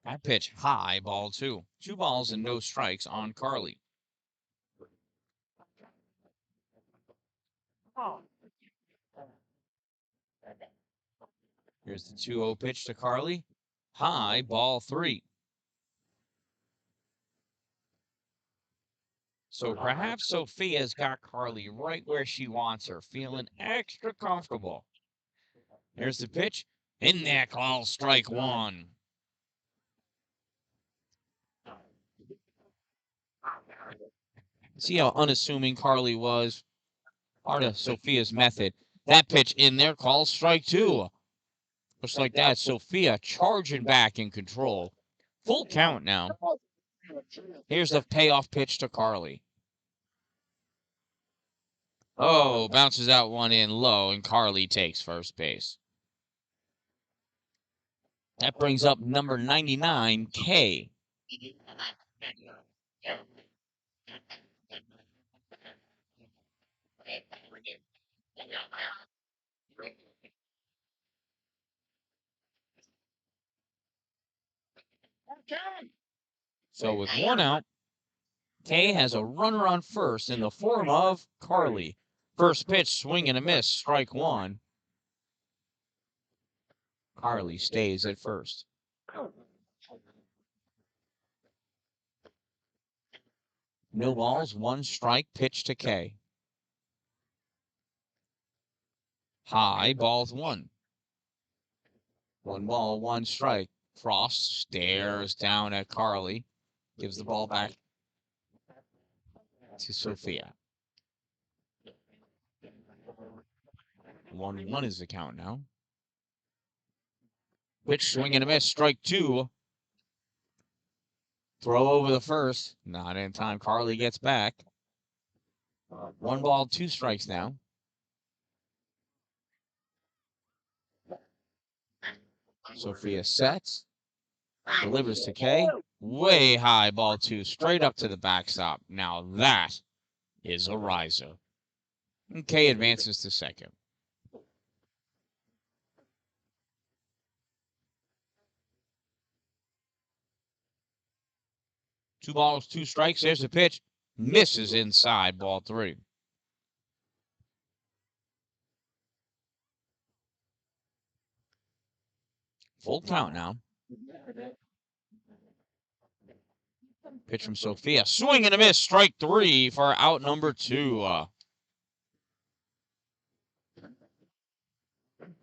That pitch high, ball two. 2 balls and no strikes on Carly. Here's the 2-0 pitch to Carly. High, ball three. So perhaps Sophia's got Carly right where she wants her, feeling extra comfortable. Here's the pitch. In there, call strike one. See how unassuming Carly was? Part of Sophia's method. That pitch in there calls strike two. Just like that, Sophia charging back in control. Full count now. Here's the payoff pitch to Carly. Oh, bounces out one in low, and Carly takes first base. That brings up number 99, Kay. So with one out, Kay has a runner on first in the form of Carly. First pitch, swing and a miss, strike one. Carly stays at first. No balls, one strike, pitch to Kay. High, balls one. 1 ball, 1 strike. Frost stares down at Carly. Gives the ball back to Sophia. 1-1 is the count now. Pitch, swing and a miss, strike two. Throw over the first. Not in time. Carly gets back. 1 ball, 2 strikes now. Sophia sets. Delivers to Kay. Way high, ball two. Straight up to the backstop. Now that is a riser. And Kay advances to second. Two balls, 2 strikes. There's the pitch. Misses inside, ball three. Full count now. Pitch from Sophia. Swing and a miss. Strike three for out number two.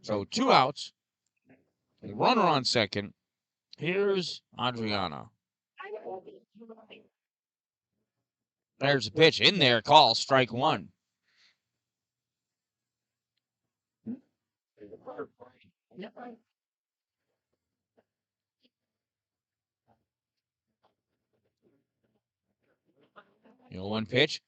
So 2 outs. Runner on second. Here's Adriana. There's a pitch in there. Call strike one. You know, one pitch.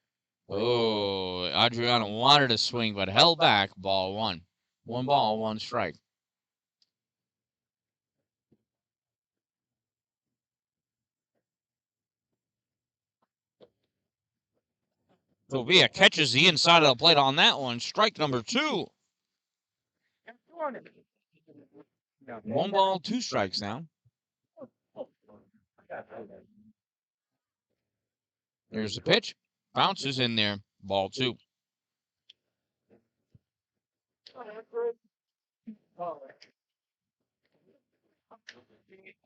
Oh, Adriano wanted to swing, but held back. Ball one. 1 ball, 1 strike. Sylvia catches the inside of the plate on that one. Strike number 2. 1 ball, 2 strikes now. Here's the pitch. Bounces in there. Ball 2.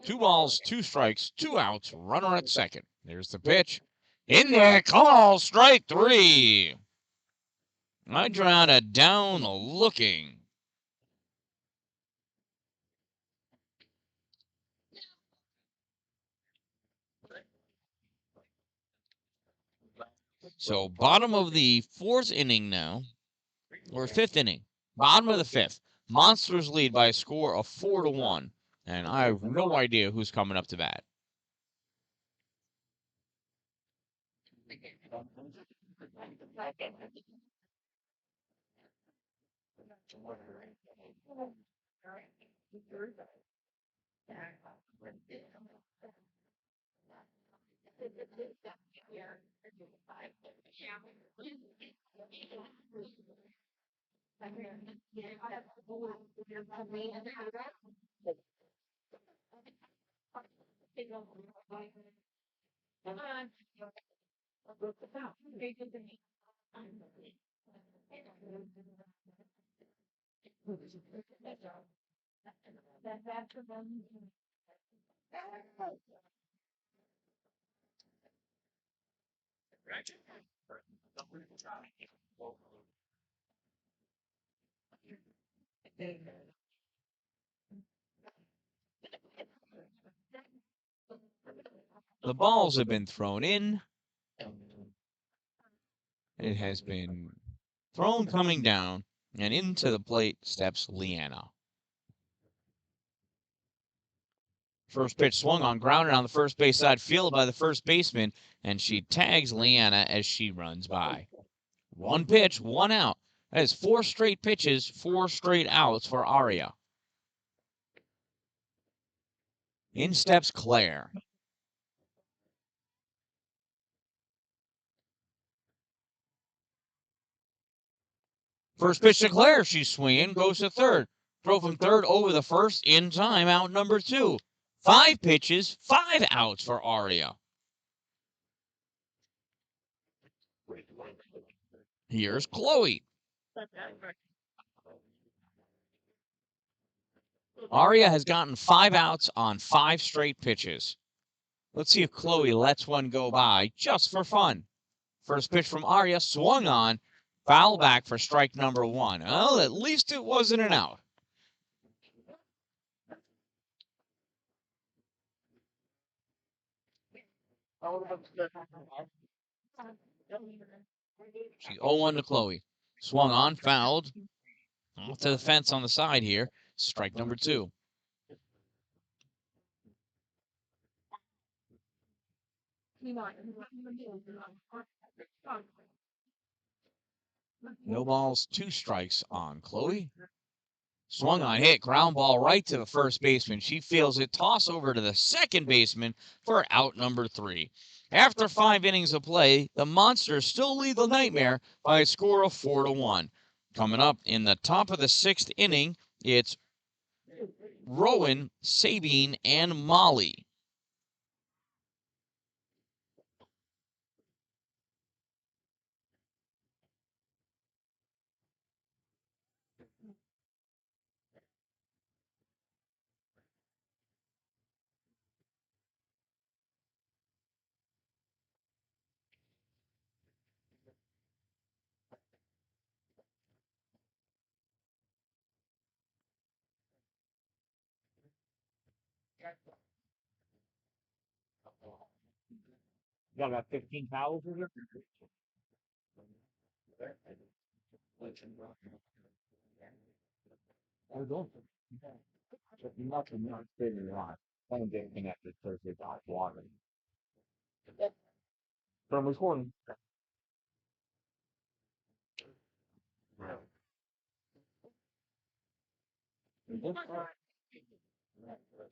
2 balls, 2 strikes, 2 outs. Runner at second. There's the pitch. In there. Call strike 3. Adriana down looking. So bottom of the 4th inning now, or 5th inning. Bottom of the 5th. Monsters lead by a score of 4-1. And I have no idea who's coming up to bat. The balls have been thrown in. It has been thrown coming down, and into the plate steps Leanna. First pitch swung on, grounded on the first base side, fielded by the first baseman, and she tags Leanna as she runs by. 1 pitch, 1 out. That is 4 straight pitches, 4 straight outs for Aria. In steps Claire. First pitch to Claire, she's swinging, goes to third. Throw from third over the first, in time, out number 2. 5 pitches, 5 outs for Aria. Here's Chloe. Aria has gotten 5 outs on 5 straight pitches. Let's see if Chloe lets one go by just for fun. First pitch from Aria, swung on, foul back for strike number 1. Well, at least it wasn't an out. She's 0-1 to Chloe. Swung on, fouled. Off to the fence on the side here. Strike number 2. No balls, 2 strikes on Chloe. Swung on, hit, ground ball right to the first baseman. She feels it, toss over to the second baseman for out number 3. After 5 innings of play, the Monsters still lead the Nightmare by a score of 4-1. Coming up in the top of the 6th inning, it's Rowan, Sabine, and Molly. got about 15 towels in there? I don't. Nothing not figuring out. Phone getting connected to the dot water. From recording.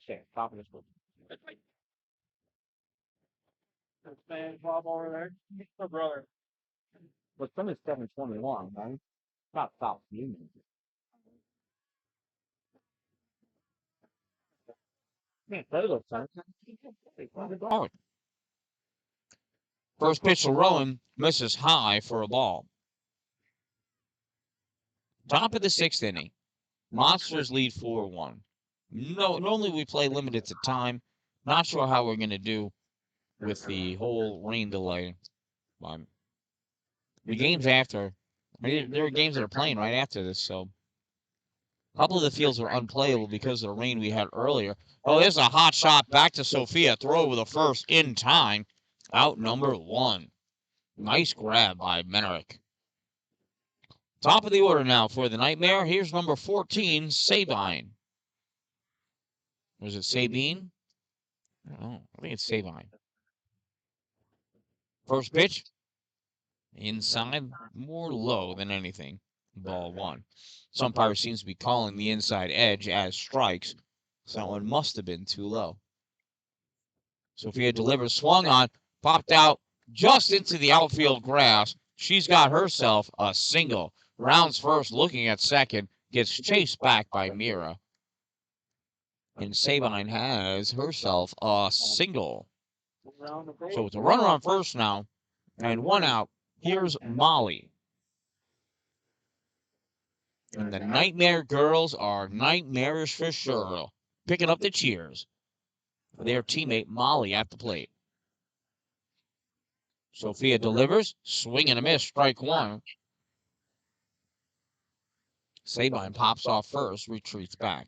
Okay, top of this book. Man, Bob over there. My brother. But some is 721, man. Not South Union. Man, play those son. Oh, first pitch to Rowan misses high for a ball. Top of the sixth inning. Monsters lead 4-1. No, normally we play limited to time. Not sure how we're going to do with the whole rain delay. Um, the games after, there are games that are playing right after this, so a couple of the fields are unplayable because of the rain we had earlier. Oh, there's a hot shot back to Sophia. Throw with the first in time. Out number one. Nice grab by Menerick. Top of the order now for the Nightmare. Here's number 14, Sabine. Was it Sabine? I think it's Sabine. First pitch, inside, more low than anything. Ball one. Some umpire seems to be calling the inside edge as strikes, so that one must have been too low. Sophia delivers, swung on, popped out just into the outfield grass. She's got herself a single. Rounds first, looking at second, gets chased back by Mira. And Sabine has herself a single. So it's a runner on first now, and one out. Here's Molly. And the Nightmare girls are nightmarish for sure, picking up the cheers for their teammate Molly at the plate. Sophia delivers, swing and a miss, strike one. Sabine pops off first, retreats back.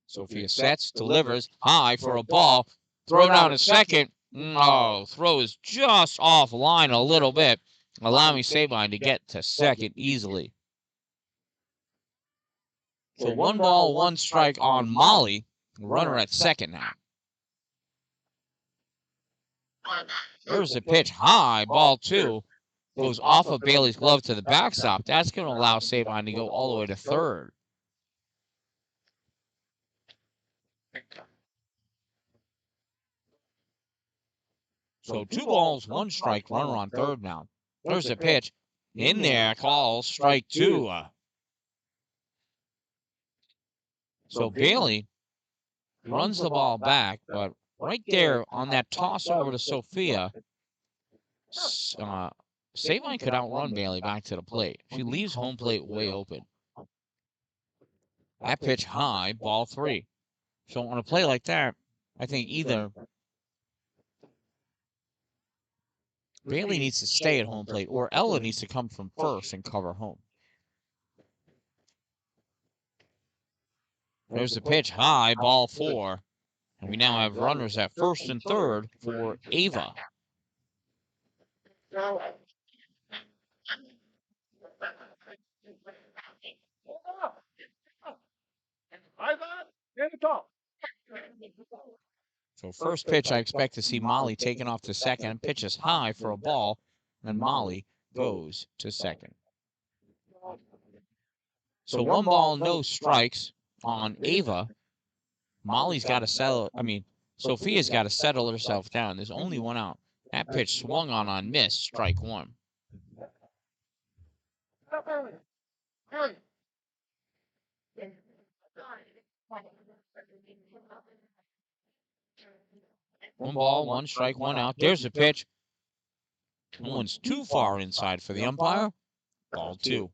Sophia sets, delivers, high for a ball. Throw down to second. No, throw is just offline a little bit, allowing Sabine to get to second easily. So 1 ball, 1 strike on Molly. Runner at second now. There's a pitch high, ball two. Goes off of Bailey's glove to the backstop. That's going to allow Sabine to go all the way to third. So 2 balls, 1 strike, runner on third now. There's a pitch. In there, call, strike two. So Bailey runs the ball back, but right there on that toss over to Sophia, Sabine could outrun Bailey back to the plate. She leaves home plate way open. That pitch high, ball three. So on a play like that, I think either Bailey needs to stay at home plate or Ella needs to come from first and cover home. There's the pitch high, ball four. And we now have runners at first and third for Ava. So first pitch, I expect to see Molly taken off to second. Pitches high for a ball, and Molly goes to second. So 1 ball, no strikes on Ava. Molly's got to settle. Sophia's got to settle herself down. There's only one out. That pitch swung on missed, strike one. One ball, 1 strike, 1 out. There's the pitch. That one's too far inside for the umpire. Ball two.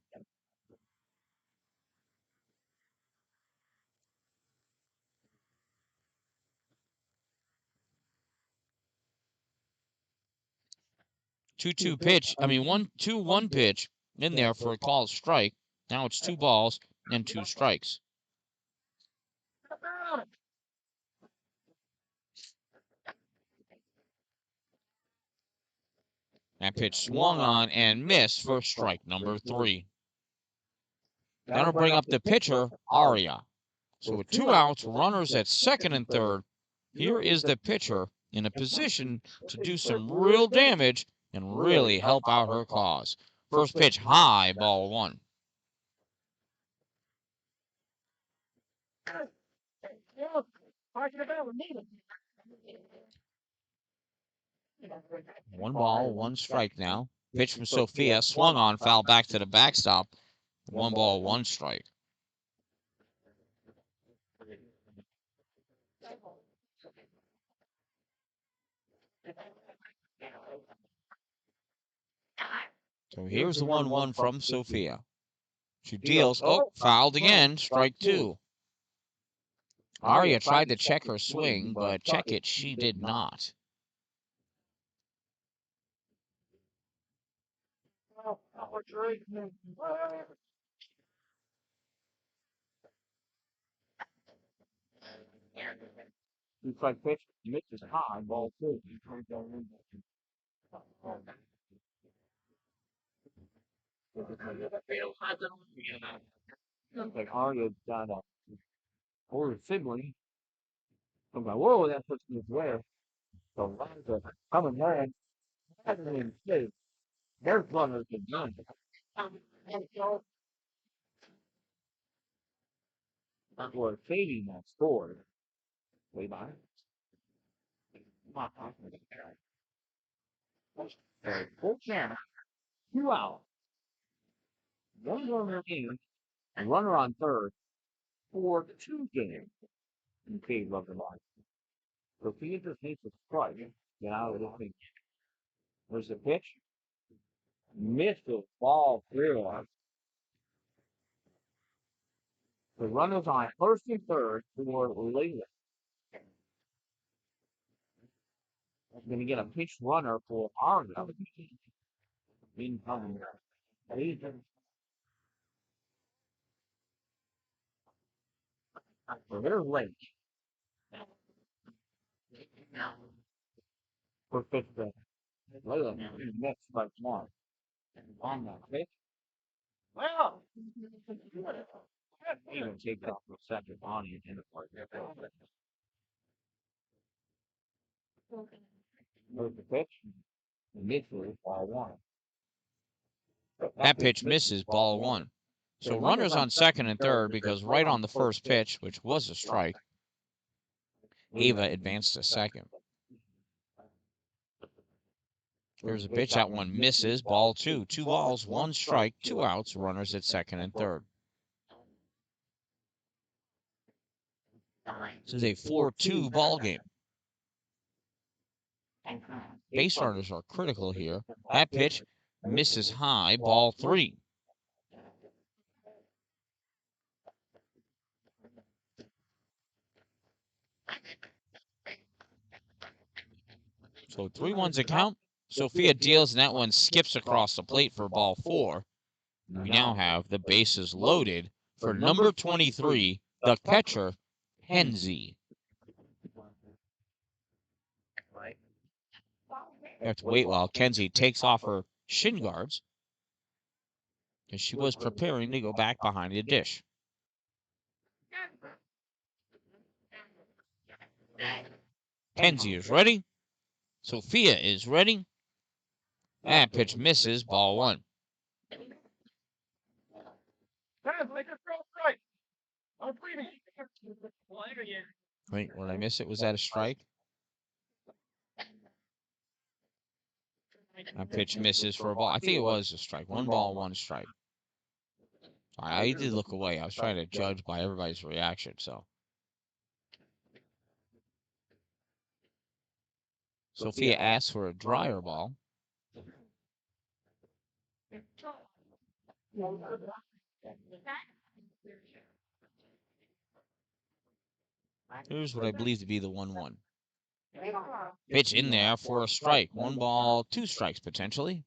Two pitch. 1-2-1 pitch in there for a called strike. Now it's 2 balls and 2 strikes. That pitch swung on and missed for strike number 3. That'll bring up the pitcher, Aria. So with 2 outs, runners at second and third, here is the pitcher in a position to do some real damage and really help out her cause. First pitch high, ball 1. One ball, one strike now. Pitch from Sophia, swung on, foul back to the backstop. 1 ball, 1 strike. So here's the 1-1 from Sophia. She deals, fouled again, strike 2. Aria tried to check her swing, but check it she did not. Strike pitch, misses high, ball 2. Like Arya's got a older sibling. I'm like, whoa, that puts me way. So runners are coming home. Hasn't even saved. There's runners are done. That's what Katie now scored. Way by. Full chance. 2 out. 1 runner in. And runner on third. For 2 games. And Katie loved the line. So Katie just needs to strike. Get out of the thing. There's the pitch. Misses ball 3. The runners on first and third for Layla. Going to get a pitch runner for Arnold. Incoming. So they're late. For fifth base. Layla next by one. On that pitch. Well, even take off for second on it in the park. There's the pitch. Misses ball 1. That pitch misses, ball 1. So runners on second and third because right on the first pitch, which was a strike, Ava advanced to second. There's a pitch, that one misses, ball 2. 2 balls, 1 strike, 2 outs, runners at second and third. This is a 4-2 ball game. Base runners are critical here. That pitch misses high, ball 3. So 3-1's a count. Sophia deals, and that one skips across the plate for ball 4. We now have the bases loaded for number 23, the catcher, Henzi. We have to wait while Kenzie takes off her shin guards, because she was preparing to go back behind the dish. Kenzie is ready. Sophia is ready. And pitch misses, ball 1. Wait, when I miss it, was that a strike? That pitch misses for a ball. I think it was a strike. 1 ball, 1 strike. I did look away. I was trying to judge by everybody's reaction, so. Sophia asks for a drier ball. Here's what I believe to be the 1-1. Pitch in there for a strike. 1 ball, 2 strikes potentially.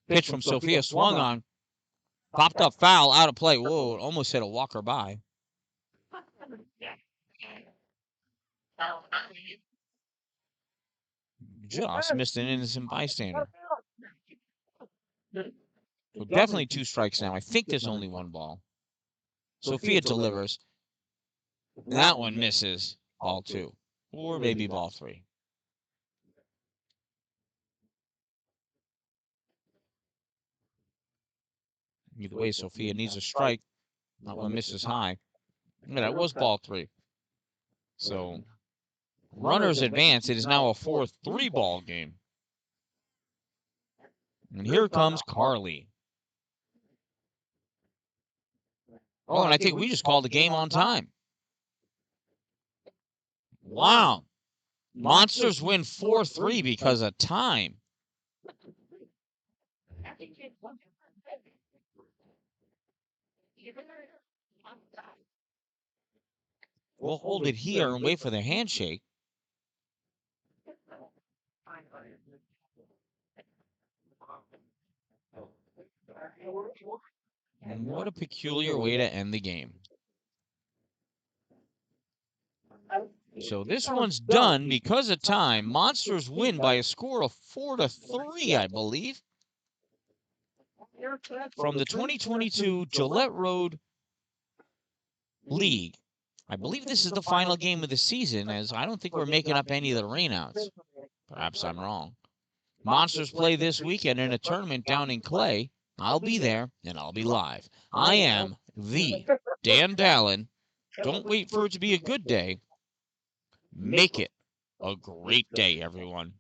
Pitch Pitch from from Sophia Sophia swung swung on. on. Popped up foul, out of play. Whoa, almost hit a walker by. Just missed an innocent bystander. So definitely two strikes now. I think there's only one ball. Sophia delivers. And that one misses. Ball two. Or maybe ball three. Either way, Sophia needs a strike. That one misses high. Yeah, that was ball three. So runners advance. It is now a 4-3 ball game. And here comes Carly. Oh, and I think we just called the game on time. Wow. Monsters win 4-3 because of time. We'll hold it here and wait for the handshake. And what a peculiar way to end the game. So this one's done because of time. Monsters win by a score of 4-3, I believe. From the 2022 Gillette Road League. I believe this is the final game of the season, as I don't think we're making up any of the rainouts. Perhaps I'm wrong. Monsters play this weekend in a tournament down in Clay. I'll be there, and I'll be live. I am the Dan Dallin. Don't wait for it to be a good day. Make it a great day, everyone.